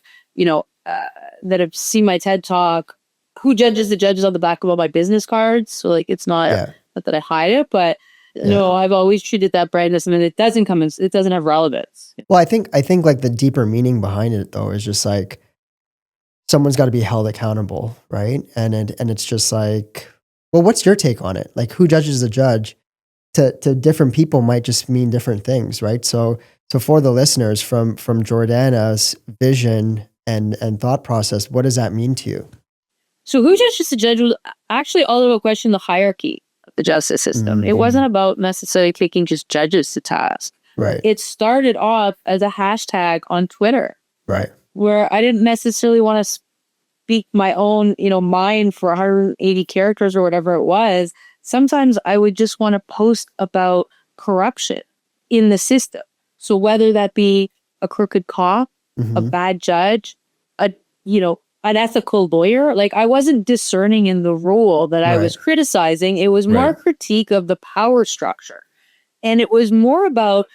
Speaker 2: that have seen my TED talk. Who judges the judges on the back of all my business cards? So it's not,
Speaker 1: Yeah.
Speaker 2: not that I hide it, but no, I've always treated that brand as something that doesn't it doesn't have relevance.
Speaker 1: Well, I think the deeper meaning behind it though is just someone's got to be held accountable, right? And it's just well, what's your take on it? Who judges the judge? To different people might just mean different things, right? So for the listeners, from Jordana's vision and thought process, what does that mean to you?
Speaker 2: So who judges the judge was actually all about question the hierarchy of the justice system. It wasn't about necessarily taking just judges to task.
Speaker 1: Right.
Speaker 2: It started off as a hashtag on Twitter,
Speaker 1: Right.
Speaker 2: where I didn't necessarily want to speak my own, mind for 180 characters or whatever it was. Sometimes I would just want to post about corruption in the system. So whether that be a crooked cop, a bad judge, an ethical lawyer, I wasn't discerning in the role that I was criticizing. It was more critique of the power structure. And it was more about,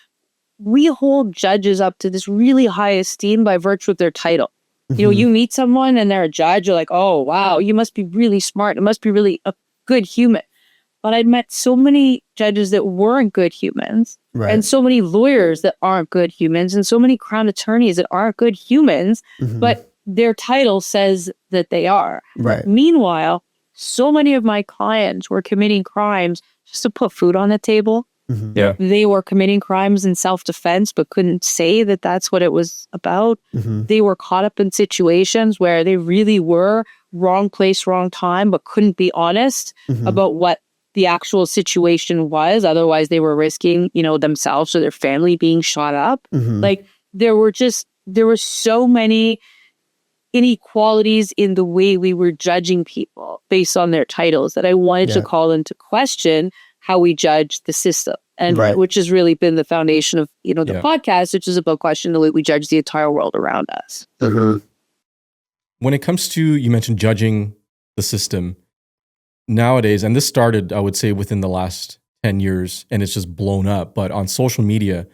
Speaker 2: we hold judges up to this really high esteem by virtue of their title. You meet someone and they're a judge, you're like, oh, wow, you must be really smart. It must be really a good human. But I'd met so many judges that weren't good humans, and so many lawyers that aren't good humans, and so many crown attorneys that aren't good humans, but their title says that they are.
Speaker 1: Right.
Speaker 2: Meanwhile, so many of my clients were committing crimes just to put food on the table.
Speaker 1: Mhm.
Speaker 3: Yeah.
Speaker 2: They were committing crimes in self-defense, but couldn't say that that's what it was about.
Speaker 1: Mhm.
Speaker 2: They were caught up in situations where they really were wrong place, wrong time, but couldn't be honest
Speaker 1: Mhm.
Speaker 2: about what the actual situation was. Otherwise, they were risking, themselves or their family being shot up.
Speaker 1: Mhm.
Speaker 2: Like there were so many inequalities in the way we were judging people based on their titles that I wanted to
Speaker 1: Yeah.
Speaker 2: call into question how we judge the system, and
Speaker 1: Right.
Speaker 2: which has really been the foundation of the
Speaker 3: Yeah.
Speaker 2: podcast, which is about questioning the way we judge the entire world around us.
Speaker 1: Mhm.
Speaker 3: When it comes to, you mentioned judging the system nowadays, and this started, I would say, within the last 10 years, and it's just blown up. But on social media,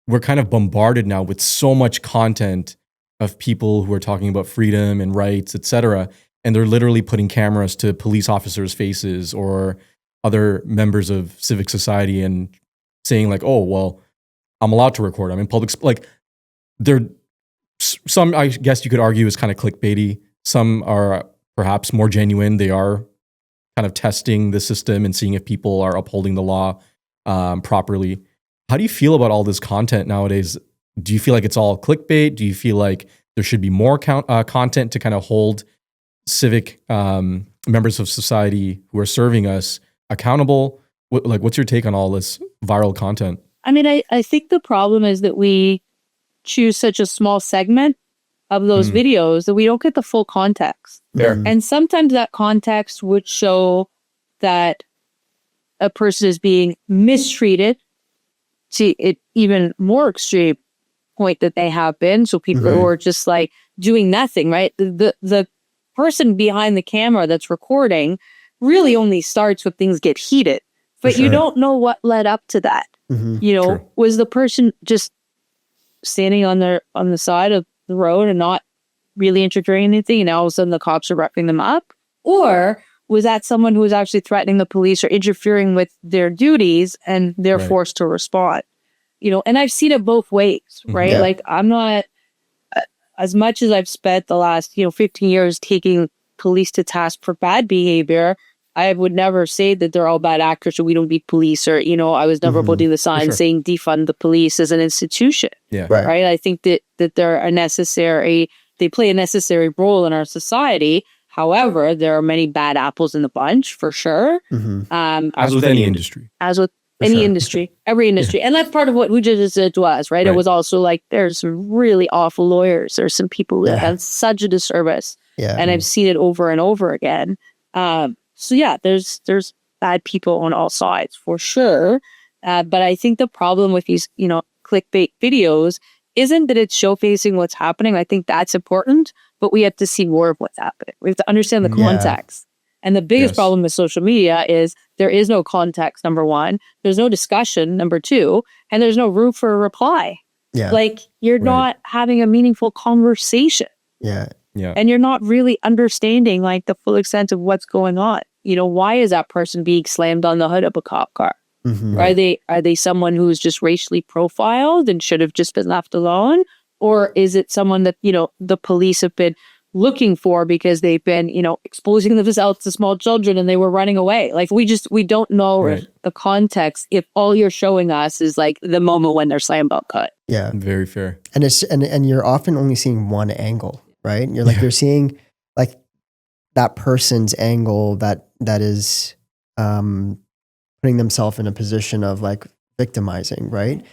Speaker 3: we're kind of bombarded now with so much content of people who are talking about freedom and rights, etc. And they're literally putting cameras to police officers' faces or other members of civic society and saying like, oh, well, I'm allowed to record. I'm in public. Like, they're some, I guess you could argue, is kind of clickbaity. Some are perhaps more genuine. They are kind of testing the system and seeing if people are upholding the law properly. How do you feel about all this content nowadays? Do you feel like it's all clickbait? Do you feel like there should be more content to kind of hold civic members of society who are serving us accountable? What's your take on all this viral content?
Speaker 2: I mean, I think the problem is that we choose such a small segment of those videos that we don't get the full context.
Speaker 1: Fair.
Speaker 2: And sometimes that context would show that a person is being mistreated to it even more extreme point that they have been. So people who are just like doing nothing, right? The person behind the camera that's recording really only starts when things get heated. But you don't know what led up to that.
Speaker 1: Mhm.
Speaker 3: True.
Speaker 2: Was the person just standing on the side of the road and not really interfering in anything, and all of a sudden the cops are wrapping them up? Or was that someone who was actually threatening the police or interfering with their duties and they're
Speaker 3: Right.
Speaker 2: forced to respond? And I've seen it both ways, right?
Speaker 1: Yeah.
Speaker 2: Like I'm not, as much as I've spent the last 15 years taking police to task for bad behavior, I would never say that they're all bad actors or we don't need police, or I was never putting the sign
Speaker 3: sure.
Speaker 2: saying defund the police as an institution.
Speaker 3: Yeah.
Speaker 1: Right.
Speaker 2: I think that they're they play a necessary role in our society. However, there are many bad apples in the bunch for sure.
Speaker 1: Mhm.
Speaker 3: As with any industry.
Speaker 2: As with
Speaker 1: For
Speaker 2: any
Speaker 1: sure.
Speaker 2: industry, every industry. And that's part of what Who did was, right? It
Speaker 3: Right.
Speaker 2: was also like, there's some really awful lawyers. There's some people that
Speaker 1: Yeah.
Speaker 2: have such a disservice.
Speaker 1: Yeah.
Speaker 2: And I've seen it over and over again. So yeah, there's bad people on all sides for sure. But I think the problem with these, clickbait videos isn't that it's showcasing what's happening. I think that's important, but we have to see more of what's happening. We have to understand the
Speaker 1: Yeah.
Speaker 2: context. And the biggest
Speaker 3: Yes.
Speaker 2: problem with social media is there is no context, number one. There's no discussion, number two. And there's no room for a reply.
Speaker 1: Yeah.
Speaker 2: Like, you're
Speaker 3: Right.
Speaker 2: not having a meaningful conversation.
Speaker 1: Yeah.
Speaker 3: Yeah.
Speaker 2: And you're not really understanding like the full extent of what's going on. Why is that person being slammed on the hood of a cop car?
Speaker 1: Mhm.
Speaker 2: Are they someone who's just racially profiled and should have just been left alone? Or is it someone that, the police have been looking for because they've been, exposing themselves to small children and they were running away? Like, we don't know
Speaker 3: Right.
Speaker 2: the context if all you're showing us is like the moment when they're slam bunk cut.
Speaker 1: Yeah.
Speaker 3: Very fair.
Speaker 1: And it's and you're often only seeing one angle, right? And you're seeing like that person's angle that is putting themselves in a position of like victimizing, right?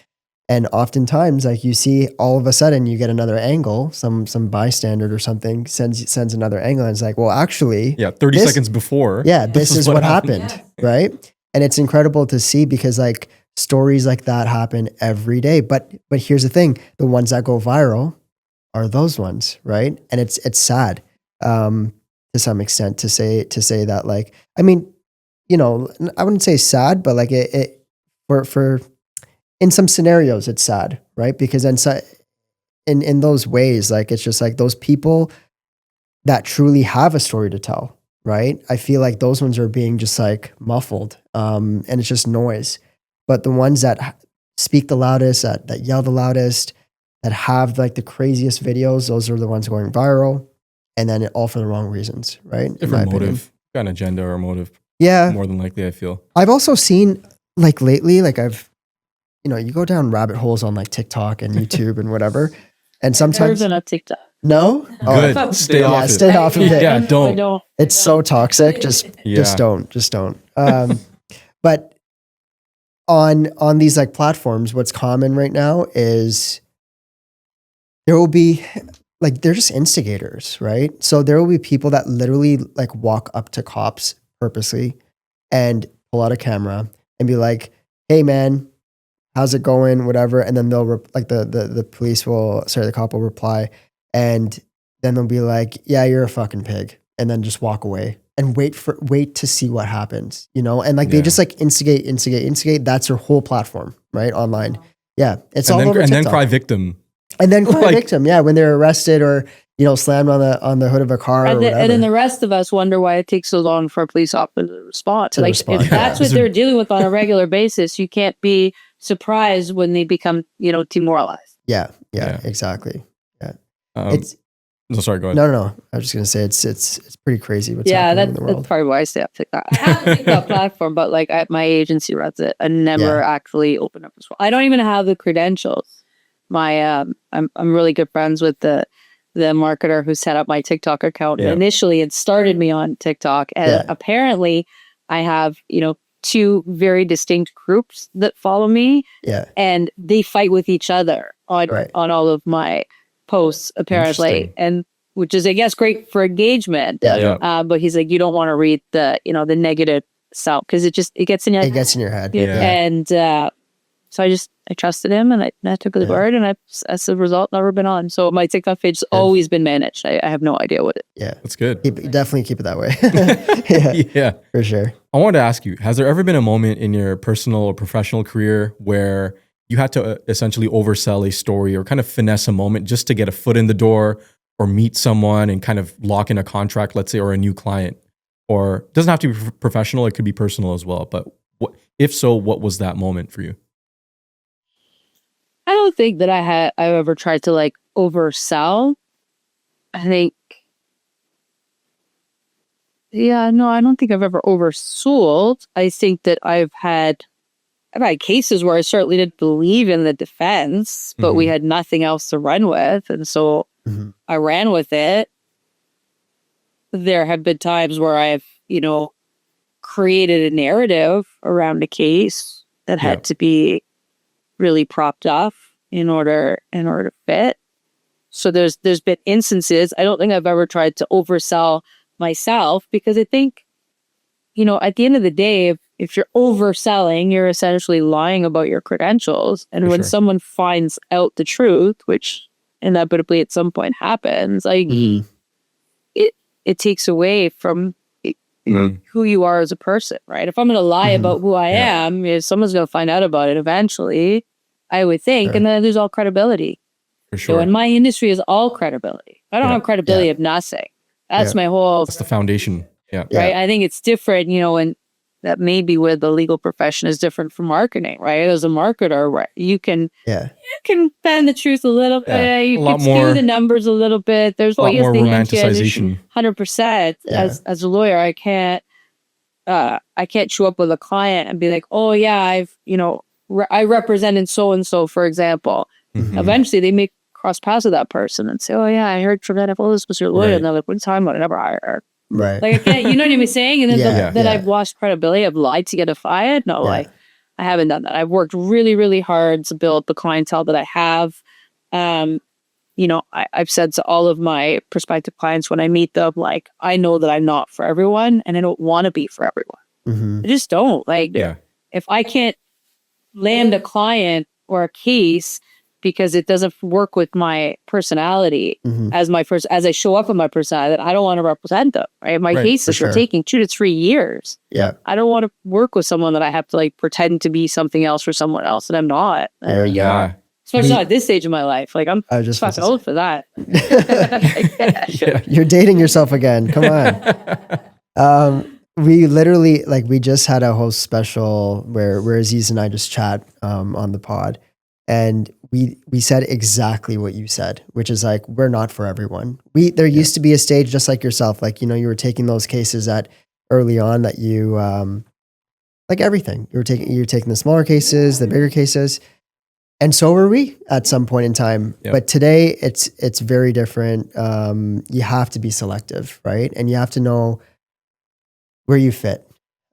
Speaker 1: And oftentimes, like, you see all of a sudden you get another angle, some bystander or something sends another angle, and it's like, well, actually,
Speaker 3: Yeah. 30
Speaker 1: this-
Speaker 3: seconds before.
Speaker 1: yeah, this is what happened,
Speaker 2: Yes.
Speaker 1: right? And it's incredible to see because like stories like that happen every day. But here's the thing: the ones that go viral are those ones, right? And it's sad to some extent to say that. Like, I mean, I wouldn't say sad, but like it for in some scenarios it's sad, right? Because then in those ways, like, it's just like those people that truly have a story to tell, right? I feel like those ones are being just like muffled, and it's just noise. But the ones that speak the loudest, that yell the loudest, that have like the craziest videos, those are the ones going viral, and then all for the wrong reasons, right? In my
Speaker 3: Different
Speaker 1: opinion.
Speaker 3: motive, got an agenda or motive.
Speaker 1: Yeah.
Speaker 3: More than likely, I feel.
Speaker 1: I've also seen like lately, like you go down rabbit holes on like TikTok and YouTube and whatever. And
Speaker 2: Never
Speaker 1: sometimes
Speaker 2: been on TikTok.
Speaker 1: no?
Speaker 3: Good. Stay off it.
Speaker 1: Stay off of it.
Speaker 3: Yeah,
Speaker 2: I
Speaker 3: don't.
Speaker 2: don't.
Speaker 1: It's so toxic. Just don't. But on these like platforms, what's common right now is there will be like, they're just instigators, right? So there will be people that literally like walk up to cops purposely and pull out a camera and be like, hey man, how's it going? Whatever. And then they'll the cop will reply, and then they'll be like, yeah, you're a fucking pig. And then just walk away and wait to see what happens, And like, they just like instigate. That's their whole platform, right? Online. Yeah. It's all over TikTok.
Speaker 3: And then cry victim.
Speaker 1: And then cry victim. Yeah. When they're arrested or, slammed on the hood of a car or whatever.
Speaker 2: And then the rest of us wonder why it takes so long for a police officer to respond. If that's what they're dealing with on a regular basis, you can't be surprised when they become, demoralized.
Speaker 1: Yeah, exactly. Yeah.
Speaker 3: Sorry, go ahead.
Speaker 1: No. I was just gonna say it's pretty crazy what's happening in the world.
Speaker 2: That's probably why I stay up TikTok. I have a TikTok platform, but like my agency runs it. I never actually open up as well. I don't even have the credentials. I'm really good friends with the marketer who set up my TikTok account initially and started me on TikTok. And apparently I have, 2 very distinct groups that follow me.
Speaker 1: Yeah.
Speaker 2: And they fight with each other on all of my posts, apparently. And which is, I guess, great for engagement.
Speaker 1: Yeah.
Speaker 2: But he's like, you don't want to read the negative stuff because it gets in your head.
Speaker 1: It gets in your head.
Speaker 2: Yeah. And so I trusted him and I took his word, and as a result, never been on. So my TikTok page has always been managed. I have no idea what it.
Speaker 1: Yeah,
Speaker 3: that's good.
Speaker 1: Definitely keep it that way.
Speaker 3: Yeah,
Speaker 1: for sure.
Speaker 3: I wanted to ask you: has there ever been a moment in your personal or professional career where you had to essentially oversell a story or kind of finesse a moment just to get a foot in the door, or meet someone and kind of lock in a contract, let's say, or a new client? Or it doesn't have to be professional; it could be personal as well. But if so, what was that moment for you?
Speaker 2: I don't think that I ever tried to like oversell. I think, I don't think I've ever oversold. I think that I've had cases where I certainly didn't believe in the defense, but we had nothing else to run with. And so I ran with it. There have been times where I've, created a narrative around a case that had to be really propped up in order to fit. So there's been instances. I don't think I've ever tried to oversell myself, because I think, at the end of the day, if you're overselling, you're essentially lying about your credentials. And when someone finds out the truth, which inevitably at some point happens, like it takes away from who you are as a person, right? If I'm going to lie about who I am, someone's going to find out about it eventually, I would think, and then there's all credibility.
Speaker 3: For sure.
Speaker 2: And my industry is all credibility. I don't have credibility of nothing. That's my whole...
Speaker 3: That's the foundation. Yeah.
Speaker 2: Right? I think it's different, and that maybe with the legal profession is different from marketing, right? As a marketer, right, you can bend the truth a little bit. You can skew the numbers a little bit. There's
Speaker 3: a lot more romanticization.
Speaker 2: 100%. As a lawyer, I can't show up with a client and be like, oh yeah, I represented so and so, for example. Eventually, they may cross paths with that person and say, "Oh yeah, I heard from that. This was your lawyer," and they're like, "What are you talking about? I never hired her."
Speaker 1: Right.
Speaker 2: Like I can't. You know what I'm saying? And then I've lost credibility. I've lied to get a fired. No, like I haven't done that. I've worked really, really hard to build the clientele that I have. I've said to all of my prospective clients when I meet them, like, I know that I'm not for everyone, and I don't want to be for everyone. I just don't. Like, if I can't land a client or a case because it doesn't work with my personality as I show up in my personality, I don't want to represent them. Right? My cases are taking 2 to 3 years.
Speaker 1: Yeah,
Speaker 2: I don't want to work with someone that I have to like pretend to be something else for someone else, and I'm not. Especially not at this stage of my life. Like I'm just fucking old for that.
Speaker 1: You're dating yourself again. Come on. We literally, we just had a whole special where Aziz and I just chat on the pod. And we said exactly what you said, which is like, we're not for everyone. There used to be a stage just like yourself, like, you know, you were taking those cases at early on that you, like everything, you're taking the smaller cases, the bigger cases. And so were we at some point in time.
Speaker 3: Yep.
Speaker 1: But today it's very different. You have to be selective, right? And you have to know where you fit,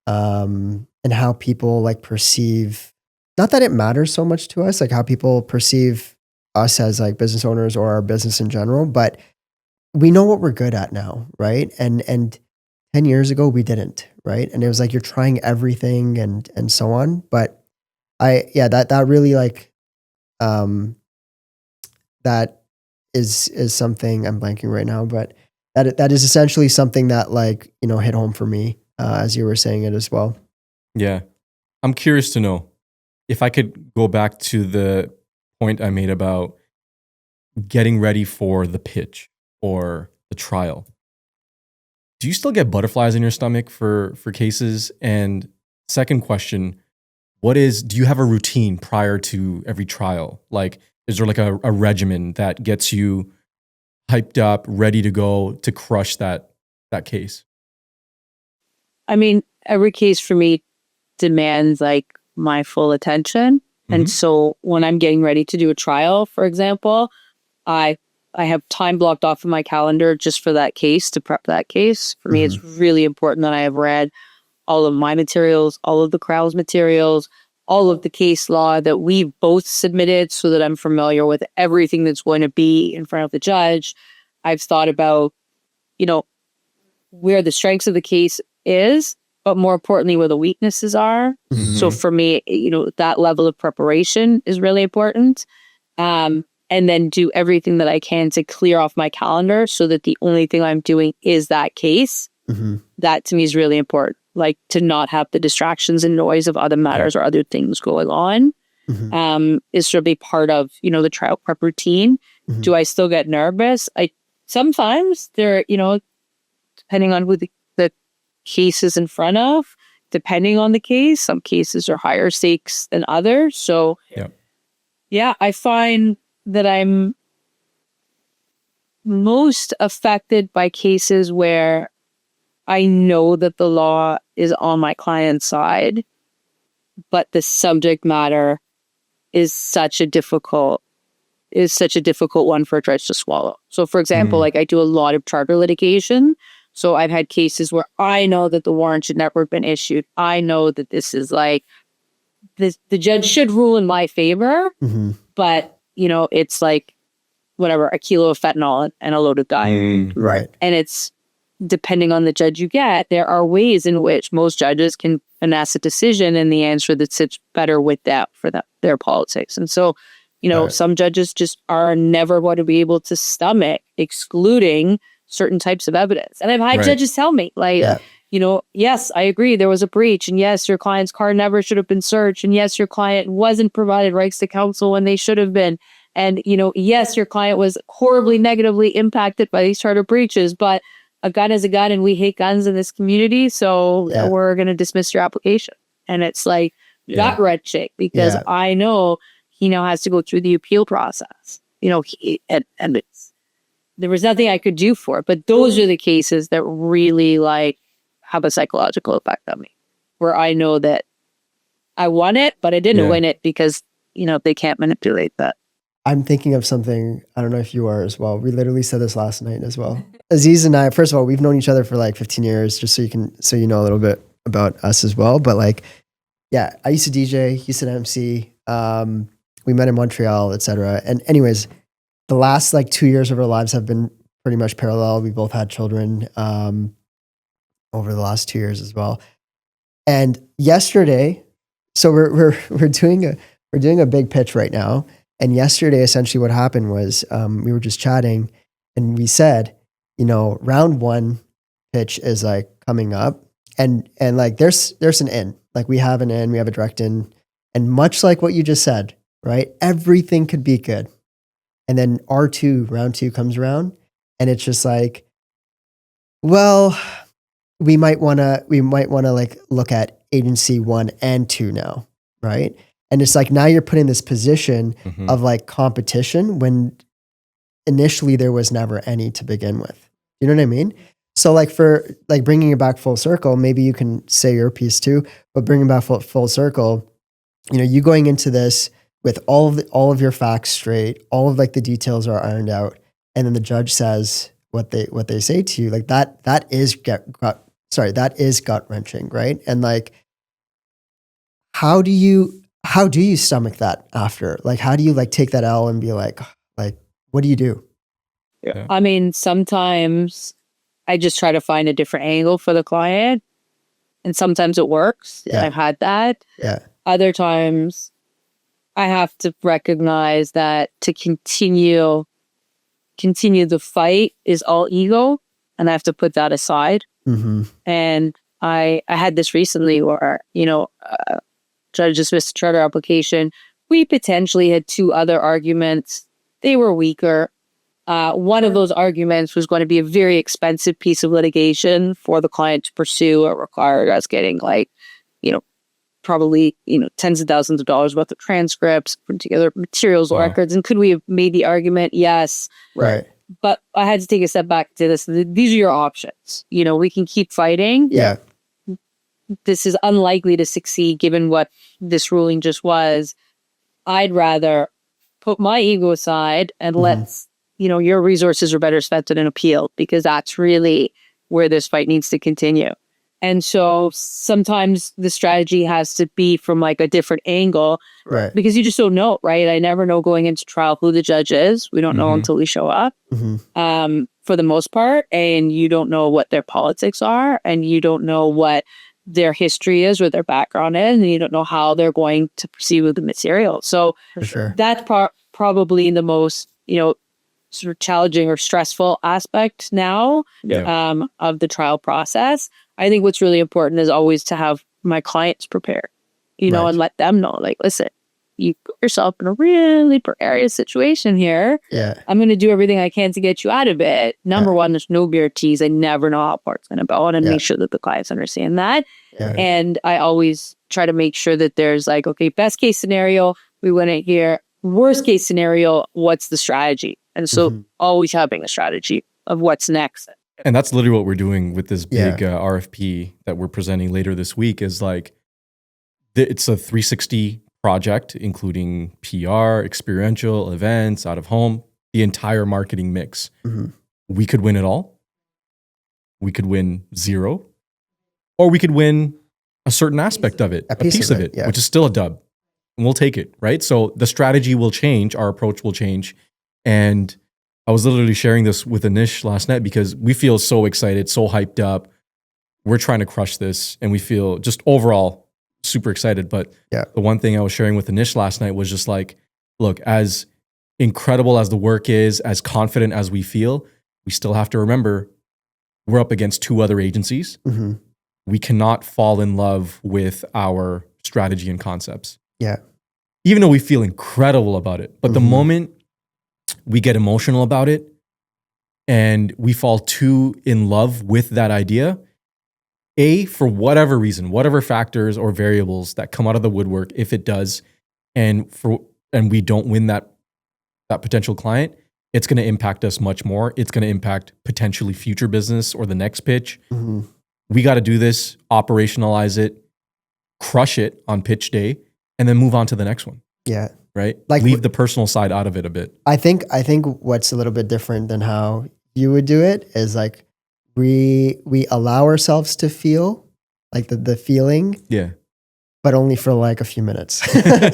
Speaker 1: and how people like perceive, not that it matters so much to us, like how people perceive us as like business owners or our business in general, but we know what we're good at now, right? And 10 years ago we didn't, right? And it was like you're trying everything and so on. But that really like that is something I'm blanking right now, but that is essentially something that like, you know, hit home for me, as you were saying it as well.
Speaker 3: Yeah. I'm curious to know if I could go back to the point I made about getting ready for the pitch or the trial. Do you still get butterflies in your stomach for cases? And second question, do you have a routine prior to every trial? Like, is there like a regimen that gets you hyped up, ready to go to crush that case?
Speaker 2: I mean, every case for me demands like my full attention. And so when I'm getting ready to do a trial, for example, I have time blocked off in my calendar just for that case, to prep that case. For me, it's really important that I have read all of my materials, all of the Crown's materials, all of the case law that we both submitted, so that I'm familiar with everything that's going to be in front of the judge. I've thought about, you know, where the strengths of the case is, but more importantly, where the weaknesses are. So for me, you know, that level of preparation is really important. And then do everything that I can to clear off my calendar so that the only thing I'm doing is that case. That to me is really important. Like, to not have the distractions and noise of other matters or other things going on, is certainly part of, you know, the trial prep routine. Do I still get nervous? Sometimes there, you know, depending on who the case is in front of, depending on the case, some cases are higher stakes than others. So yeah, I find that I'm most affected by cases where I know that the law is on my client's side, but the subject matter is such a difficult one for a judge to swallow. So for example, like I do a lot of charter litigation. So I've had cases where I know that the warrant should never have been issued. I know that this is like, the judge should rule in my favor, but you know, it's like whatever, a kilo of fentanyl and a load of diamond.
Speaker 1: Right.
Speaker 2: And it's, depending on the judge you get, there are ways in which most judges can finesse a decision and the answer that sits better with that for their politics. And so, you know, some judges just are never going to be able to stomach excluding certain types of evidence. And I've had judges tell me, like, you know, yes, I agree, there was a breach. And yes, your client's car never should have been searched. And yes, your client wasn't provided rights to counsel when they should have been. And, you know, yes, your client was horribly negatively impacted by these charter breaches, but a gun is a gun and we hate guns in this community. So we're going to dismiss your application. And it's like gut wrenching because I know he now has to go through the appeal process, you know, and there was nothing I could do for it. But those are the cases that really like have a psychological effect on me, where I know that I won it, but I didn't win it because, you know, they can't manipulate that.
Speaker 1: I'm thinking of something, I don't know if you are as well. We literally said this last night as well. Aziz and I, first of all, we've known each other for like 15 years, just so you know a little bit about us as well. But like, yeah, I used to DJ, he used to MC. We met in Montreal, etc. And anyways, the last like 2 years of our lives have been pretty much parallel. We both had children over the last 2 years as well. And yesterday, so we're doing a big pitch right now. And yesterday, essentially what happened was we were just chatting and we said, you know, round one pitch is like coming up and like there's an in, like we have an in, we have a direct in, and much like what you just said, right? Everything could be good. And then round two comes around and it's just like, well, we might want to like look at agency 1 and 2 now, right? And it's like now you're put in this position
Speaker 3: Mhm.
Speaker 1: of like competition when initially there was never any to begin with. You know what I mean? So like for like bringing it back full circle, maybe you can say your piece too, but bringing back full circle, you know, you going into this with all of your facts straight, all of like the details are ironed out, and then the judge says what they say to you, like that is gut wrenching, right? And like how do you stomach that after? Like how do you like take that L and be like what do you do?
Speaker 3: Yeah.
Speaker 2: I mean, sometimes I just try to find a different angle for the client, and sometimes it works.
Speaker 1: Yeah.
Speaker 2: I've had that.
Speaker 1: Yeah.
Speaker 2: Other times I have to recognize that to continue the fight is all ego, and I have to put that aside.
Speaker 1: Mm-hmm.
Speaker 2: And I had this recently where, judge dismissed a charter application. We potentially had two other arguments. They were weaker. One of those arguments was going to be a very expensive piece of litigation for the client to pursue. It required us getting probably, tens of thousands of dollars worth of transcripts, putting together materials,
Speaker 3: Wow.
Speaker 2: records. And could we have made the argument? Yes.
Speaker 1: Right.
Speaker 2: But I had to take a step back to this. These are your options. We can keep fighting.
Speaker 1: Yeah.
Speaker 2: This is unlikely to succeed given what this ruling just was. I'd rather put my ego aside and let's, your resources are better spent in an appeal, because that's really where this fight needs to continue. And so sometimes the strategy has to be from like a different angle,
Speaker 1: Right.
Speaker 2: because you just don't know, right? I never know going into trial who the judge is. We don't know
Speaker 3: Mhm.
Speaker 2: until we show up,
Speaker 1: Mm-hmm.
Speaker 2: for the most part. And you don't know what their politics are, and you don't know what their history is or their background is, and you don't know how they're going to proceed with the material. So
Speaker 1: For sure.
Speaker 2: that's probably the most, sort of challenging or stressful aspect now of the trial process. I think what's really important is always to have my clients prepared,
Speaker 1: Right.
Speaker 2: and let them know, like, listen, you put yourself in a really precarious situation here.
Speaker 1: Yeah.
Speaker 2: I'm going to do everything I can to get you out of it. Number one, there's no guarantees. I never know how part's going to go, and
Speaker 1: Yeah.
Speaker 2: make sure that the clients understand that.
Speaker 1: Yeah.
Speaker 2: And I always try to make sure that there's like, okay, best case scenario, we win it here. Worst case scenario, what's the strategy? And so always having a strategy of what's next.
Speaker 3: And that's literally what we're doing with this
Speaker 1: Yeah.
Speaker 3: big RFP that we're presenting later this week. Is like, it's a 360 project, including PR, experiential, events, out of home, the entire marketing mix.
Speaker 1: Mm-hmm.
Speaker 3: We could win it all. We could win zero, or we could win a certain aspect of it, a piece of it,
Speaker 1: yeah.
Speaker 3: which is still a dub. And we'll take it, right? So the strategy will change, our approach will change. And I was literally sharing this with Anish last night because we feel so excited, so hyped up. We're trying to crush this, and we feel just overall super excited. But
Speaker 1: Yeah.
Speaker 3: the one thing I was sharing with Anish last night was just like, look, as incredible as the work is, as confident as we feel, we still have to remember we're up against two other agencies.
Speaker 1: Mm-hmm.
Speaker 3: We cannot fall in love with our strategy and concepts.
Speaker 1: Yeah.
Speaker 3: Even though we feel incredible about it. But the
Speaker 1: Mhm.
Speaker 3: moment we get emotional about it and we fall too in love with that idea, for whatever reason, whatever factors or variables that come out of the woodwork, if it does, and we don't win that potential client, it's going to impact us much more. It's going to impact potentially future business or the next pitch.
Speaker 1: Mm-hmm.
Speaker 3: We got to do this, operationalize it, crush it on pitch day, and then move on to the next one.
Speaker 1: Yeah.
Speaker 3: Right?
Speaker 1: Like
Speaker 3: leave the personal side out of it a bit.
Speaker 1: I think what's a little bit different than how you would do it is like we allow ourselves to feel like the feeling,
Speaker 3: Yeah.
Speaker 1: but only for like a few minutes.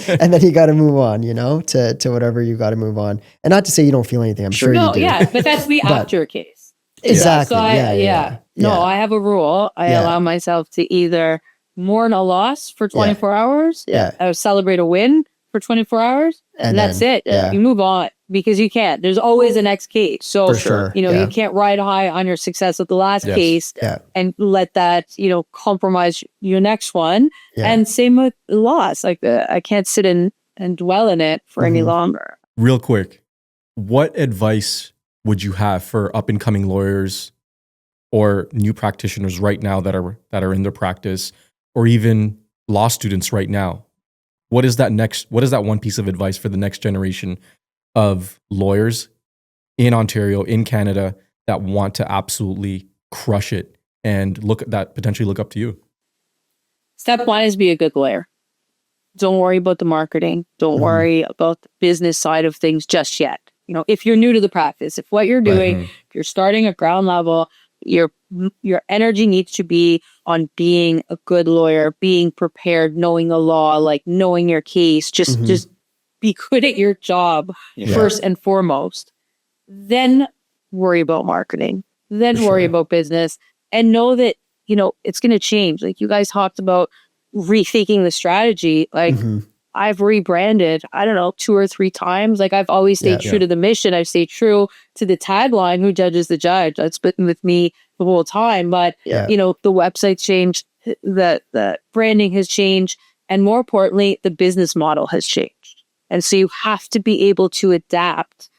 Speaker 1: And then you got to move on, to whatever you got to move on. And not to say you don't feel anything. I'm sure you do.
Speaker 2: Yeah, but that's the after case.
Speaker 1: Exactly.
Speaker 2: So
Speaker 1: Yeah.
Speaker 2: No, I have a rule. I
Speaker 1: Yeah.
Speaker 2: allow myself to either mourn a loss for 24 hours,
Speaker 1: Yeah.
Speaker 2: or celebrate a win for 24 hours, and that's
Speaker 1: then,
Speaker 2: it.
Speaker 1: yeah.
Speaker 2: You move on, because you can't. There's always a next case. So,
Speaker 1: For sure.
Speaker 2: you
Speaker 1: Yeah.
Speaker 2: can't ride high on your success with the last
Speaker 3: Yes.
Speaker 2: case
Speaker 1: Yeah.
Speaker 2: and let that, compromise your next one.
Speaker 1: Yeah.
Speaker 2: And same with loss. Like I can't sit and dwell in it for any
Speaker 1: Mhm.
Speaker 2: longer.
Speaker 3: Real quick, what advice would you have for up and coming lawyers or new practitioners right now that are in their practice, or even law students right now? What is that one piece of advice for the next generation of lawyers in Ontario, in Canada, that want to absolutely crush it and potentially look up to you?
Speaker 2: Step one is be a good lawyer. Don't worry about the marketing. Don't worry about the business side of things just yet. If you're new to the practice, if what you're doing, if you're starting at ground level, your energy needs to be on being a good lawyer, being prepared, knowing the law, like knowing your case, just be good at your job first and foremost. Then worry about marketing, then worry about business, and know that, it's going to change. Like you guys talked about rethinking the strategy. Like I've rebranded, I don't know, 2 or 3 times. Like I've always stayed true to the mission. I've stayed true to the tagline, who judges the judge. That's been with me the whole time. But, the website's changed, the branding has changed, and more importantly, the business model has changed. And so you have to be able to adapt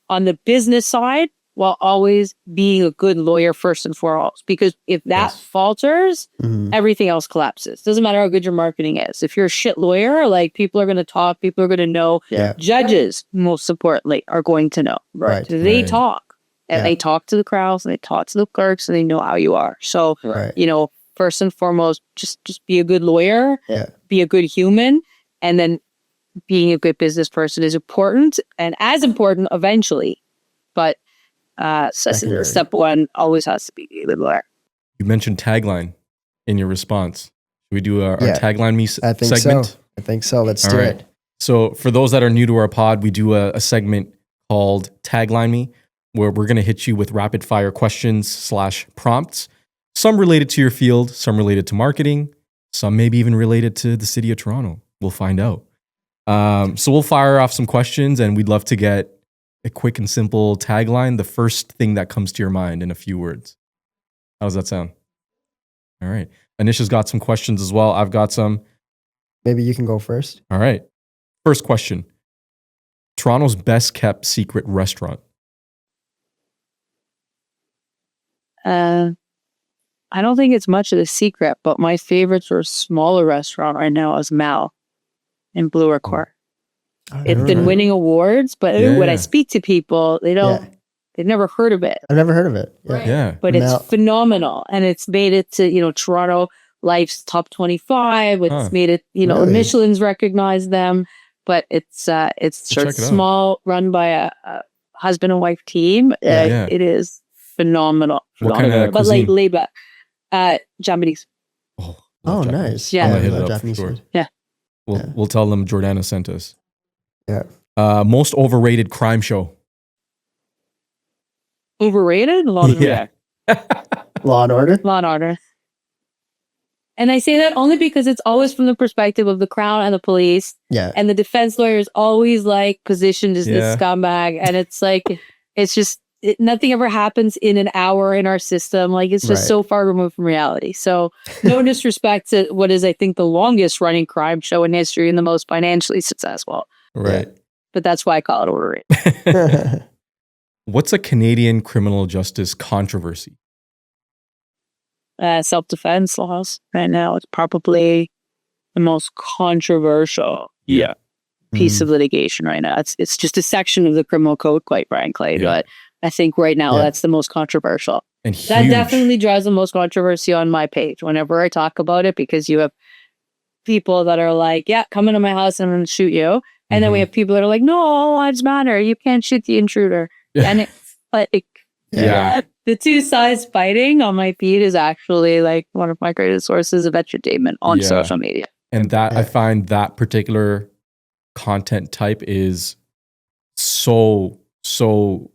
Speaker 2: on the business side while always being a good lawyer first and foremost. Because if that falters, everything else collapses. Doesn't matter how good your marketing is. If you're a shit lawyer, like people are going to talk, people are going to know. Judges, most importantly, are going to know.
Speaker 1: Right.
Speaker 2: They talk. And they talk to the crowds, and they talk to the clerks, and they know how you are. So, first and foremost, just be a good lawyer, be a good human, and then being a good business person is important, and as important eventually. But step one always has to be a good lawyer.
Speaker 3: You mentioned tagline in your response. Should we do our tagline segment?
Speaker 1: I think so. Let's do it.
Speaker 3: So for those that are new to our pod, we do a segment called Tagline Me, where we're going to hit you with rapid fire questions / prompts, some related to your field, some related to marketing, some maybe even related to the city of Toronto. We'll find out. So we'll fire off some questions, and we'd love to get a quick and simple tagline, the first thing that comes to your mind in a few words. How does that sound? All right. Anisha's got some questions as well. I've got some.
Speaker 1: Maybe you can go first.
Speaker 3: All right. First question. Toronto's best kept secret restaurant.
Speaker 2: I don't think it's much of a secret, but my favorite sort of smaller restaurant right now is Mal in Bloor Court. It's been winning awards, but when I speak to people, they've never heard of it.
Speaker 1: I've never heard of it.
Speaker 2: But it's phenomenal, and it's made it to Toronto Life's top 25. It's made it really? Michelin's recognized them, but it's sort of small, run by a husband and wife team. It is phenomenal.
Speaker 3: What kind of
Speaker 2: but
Speaker 3: cuisine?
Speaker 2: like laid back, Japanese.
Speaker 1: Oh, nice.
Speaker 2: Yeah,
Speaker 3: I'm gonna hit it up
Speaker 1: Japanese
Speaker 3: for sure.
Speaker 1: food.
Speaker 2: Yeah.
Speaker 3: We'll tell them Jordana sent us.
Speaker 1: Yeah.
Speaker 3: Most overrated crime show.
Speaker 2: Overrated? Law and Order.
Speaker 1: Law and Order?
Speaker 2: Law and Order. And I say that only because it's always from the perspective of the Crown and the police.
Speaker 1: Yeah.
Speaker 2: And the defense lawyer is always like positioned as this scumbag. And it's like, it's just, nothing ever happens in an hour in our system. Like it's just so far removed from reality. So no disrespect to what is, I think, the longest running crime show in history and the most financially successful.
Speaker 3: Right.
Speaker 2: But that's why I call it overrated.
Speaker 3: What's a Canadian criminal justice controversy?
Speaker 2: Self-defense laws right now. It's probably the most controversial piece of litigation right now. It's just a section of the criminal code, quite frankly. But I think right now that's the most controversial.
Speaker 3: And
Speaker 2: that definitely drives the most controversy on my page whenever I talk about it, because you have people that are like, come into my house and I'm going to shoot you. And then we have people that are like, no, all lives matter. You can't shoot the intruder. And it's like, the two sides fighting on my feed is actually like one of my greatest sources of entertainment on social media.
Speaker 3: And that I find that particular content type is so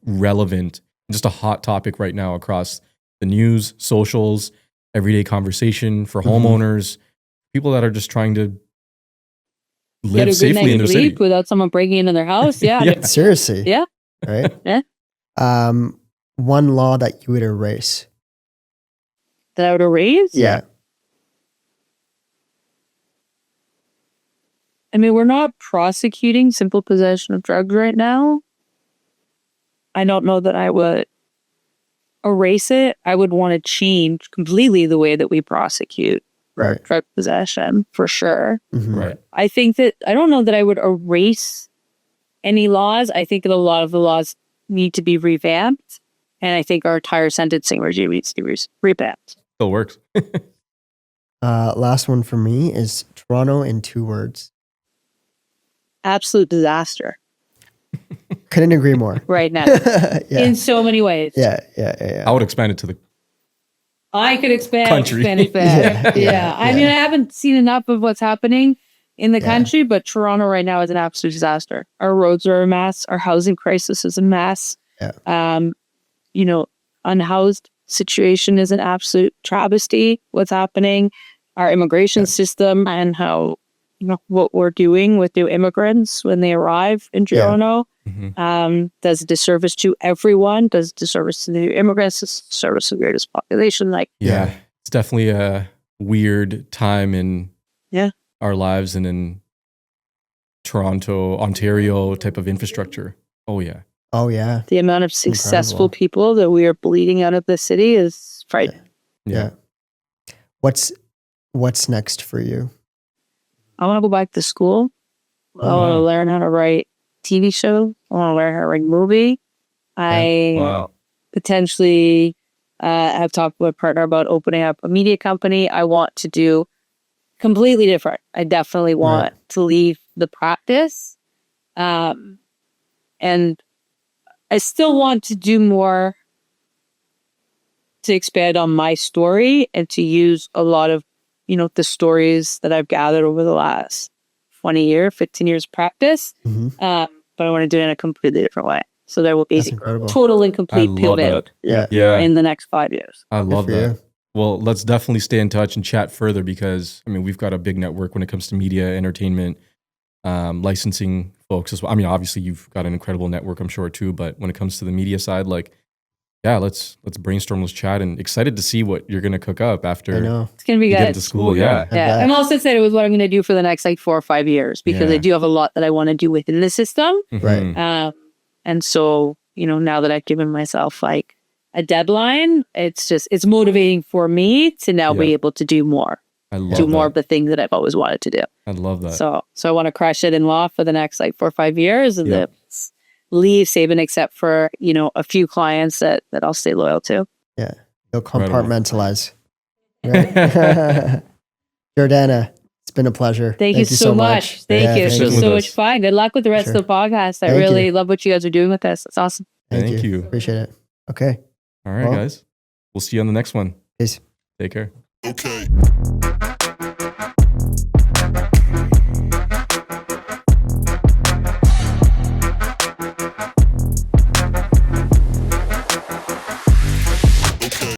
Speaker 3: relevant, just a hot topic right now across the news, socials, everyday conversation for homeowners, people that are just trying to live safely in their city
Speaker 2: without someone breaking into their house.
Speaker 1: Seriously.
Speaker 2: Yeah.
Speaker 1: Right. One law that you would erase.
Speaker 2: That I would erase?
Speaker 1: Yeah.
Speaker 2: I mean, we're not prosecuting simple possession of drugs right now. I don't know that I would erase it. I would want to change completely the way that we prosecute
Speaker 1: Right.
Speaker 2: drug possession for sure.
Speaker 1: Mhm.
Speaker 3: Right.
Speaker 2: I think that I don't know that I would erase any laws. I think that a lot of the laws need to be revamped, and I think our entire sentencing regime needs to be revamped.
Speaker 3: Still works.
Speaker 1: Last one for me is Toronto in 2 words.
Speaker 2: Absolute disaster
Speaker 1: Couldn't agree more.
Speaker 2: right now
Speaker 1: yeah.
Speaker 2: in so many ways.
Speaker 3: I would expand it to the
Speaker 2: I could expand
Speaker 3: Country.
Speaker 2: it better.
Speaker 1: Yeah.
Speaker 2: I mean, I haven't seen enough of what's happening in the
Speaker 1: Yeah.
Speaker 2: country, but Toronto right now is an absolute disaster. Our roads are a mess. Our housing crisis is a mess.
Speaker 1: Yeah.
Speaker 2: You know, unhoused situation is an absolute travesty. What's happening, our immigration system and how, you know, what we're doing with new immigrants when they arrive in Toronto. Does a disservice to everyone, does a disservice to the new immigrants, does a disservice to the greatest population. Like,
Speaker 3: Yeah. It's definitely a weird time in
Speaker 2: Yeah.
Speaker 3: our lives and in Toronto, Ontario type of infrastructure. Oh yeah.
Speaker 1: Oh yeah.
Speaker 2: the amount of successful
Speaker 1: Incredible.
Speaker 2: people that we are bleeding out of the city is frightening.
Speaker 3: Yeah.
Speaker 1: What's next for you?
Speaker 2: I want to go back to school. I
Speaker 3: Oh,
Speaker 2: want to
Speaker 3: wow.
Speaker 2: learn how to write TV show. I want to learn how to write a movie. I
Speaker 3: Wow.
Speaker 2: potentially have talked with a partner about opening up a media company. I want to do completely different. I definitely want to leave the practice. And I still want to do more to expand on my story and to use a lot of, you know, the stories that I've gathered over the last 15 years practice.
Speaker 1: Mhm.
Speaker 2: But I want to do it in a completely different way. So there will be
Speaker 1: That's incredible.
Speaker 2: total and complete
Speaker 3: I
Speaker 2: peel
Speaker 3: love that.
Speaker 1: Yeah.
Speaker 3: Yeah.
Speaker 2: in the next 5 years.
Speaker 3: I love
Speaker 1: for
Speaker 3: that.
Speaker 1: you.
Speaker 3: Well, let's definitely stay in touch and chat further because I mean we've got a big network when it comes to media, entertainment, licensing folks as well. I mean, obviously you've got an incredible network, I'm sure too. But when it comes to the media side, like, yeah, let's brainstorm, let's chat, and excited to see what you're gonna cook up after
Speaker 1: I know.
Speaker 2: It's going to be
Speaker 3: you
Speaker 2: good.
Speaker 3: get into school. Yeah,
Speaker 1: I
Speaker 2: Yeah,
Speaker 1: bet.
Speaker 2: I'm also excited with what I'm going to do for the next like 4 or 5 years because I
Speaker 3: Yeah.
Speaker 2: do have a lot that I want to do within the system.
Speaker 1: Right.
Speaker 2: And so, you know, now that I've given myself like a deadline, it's motivating for me to now
Speaker 3: Yeah.
Speaker 2: be able to do more,
Speaker 3: I love
Speaker 2: do more
Speaker 3: that.
Speaker 2: of the things that I've always wanted to do.
Speaker 3: I love that.
Speaker 2: So I want to crush it in law for the next like 4 or 5 years and
Speaker 3: Yeah.
Speaker 2: then leave saving except for, you know, a few clients that I'll stay loyal to.
Speaker 1: Yeah. You'll
Speaker 3: Incredible.
Speaker 1: compartmentalize. Right. Jordana, it's been a pleasure.
Speaker 2: Thank you so much. Thank
Speaker 1: Yeah,
Speaker 2: you. It's
Speaker 3: thank
Speaker 2: been
Speaker 3: you.
Speaker 2: so
Speaker 3: With
Speaker 2: much
Speaker 3: us.
Speaker 2: fun. Good luck with the rest
Speaker 1: Sure.
Speaker 2: of the podcast. I
Speaker 1: Thank
Speaker 2: really
Speaker 1: you.
Speaker 2: love what you guys are doing with this. It's awesome.
Speaker 1: Thank you.
Speaker 3: you.
Speaker 1: Appreciate it. Okay.
Speaker 3: All right,
Speaker 1: Well-
Speaker 3: guys. We'll see you on the next one.
Speaker 1: Peace.
Speaker 3: Take care.
Speaker 4: Okay.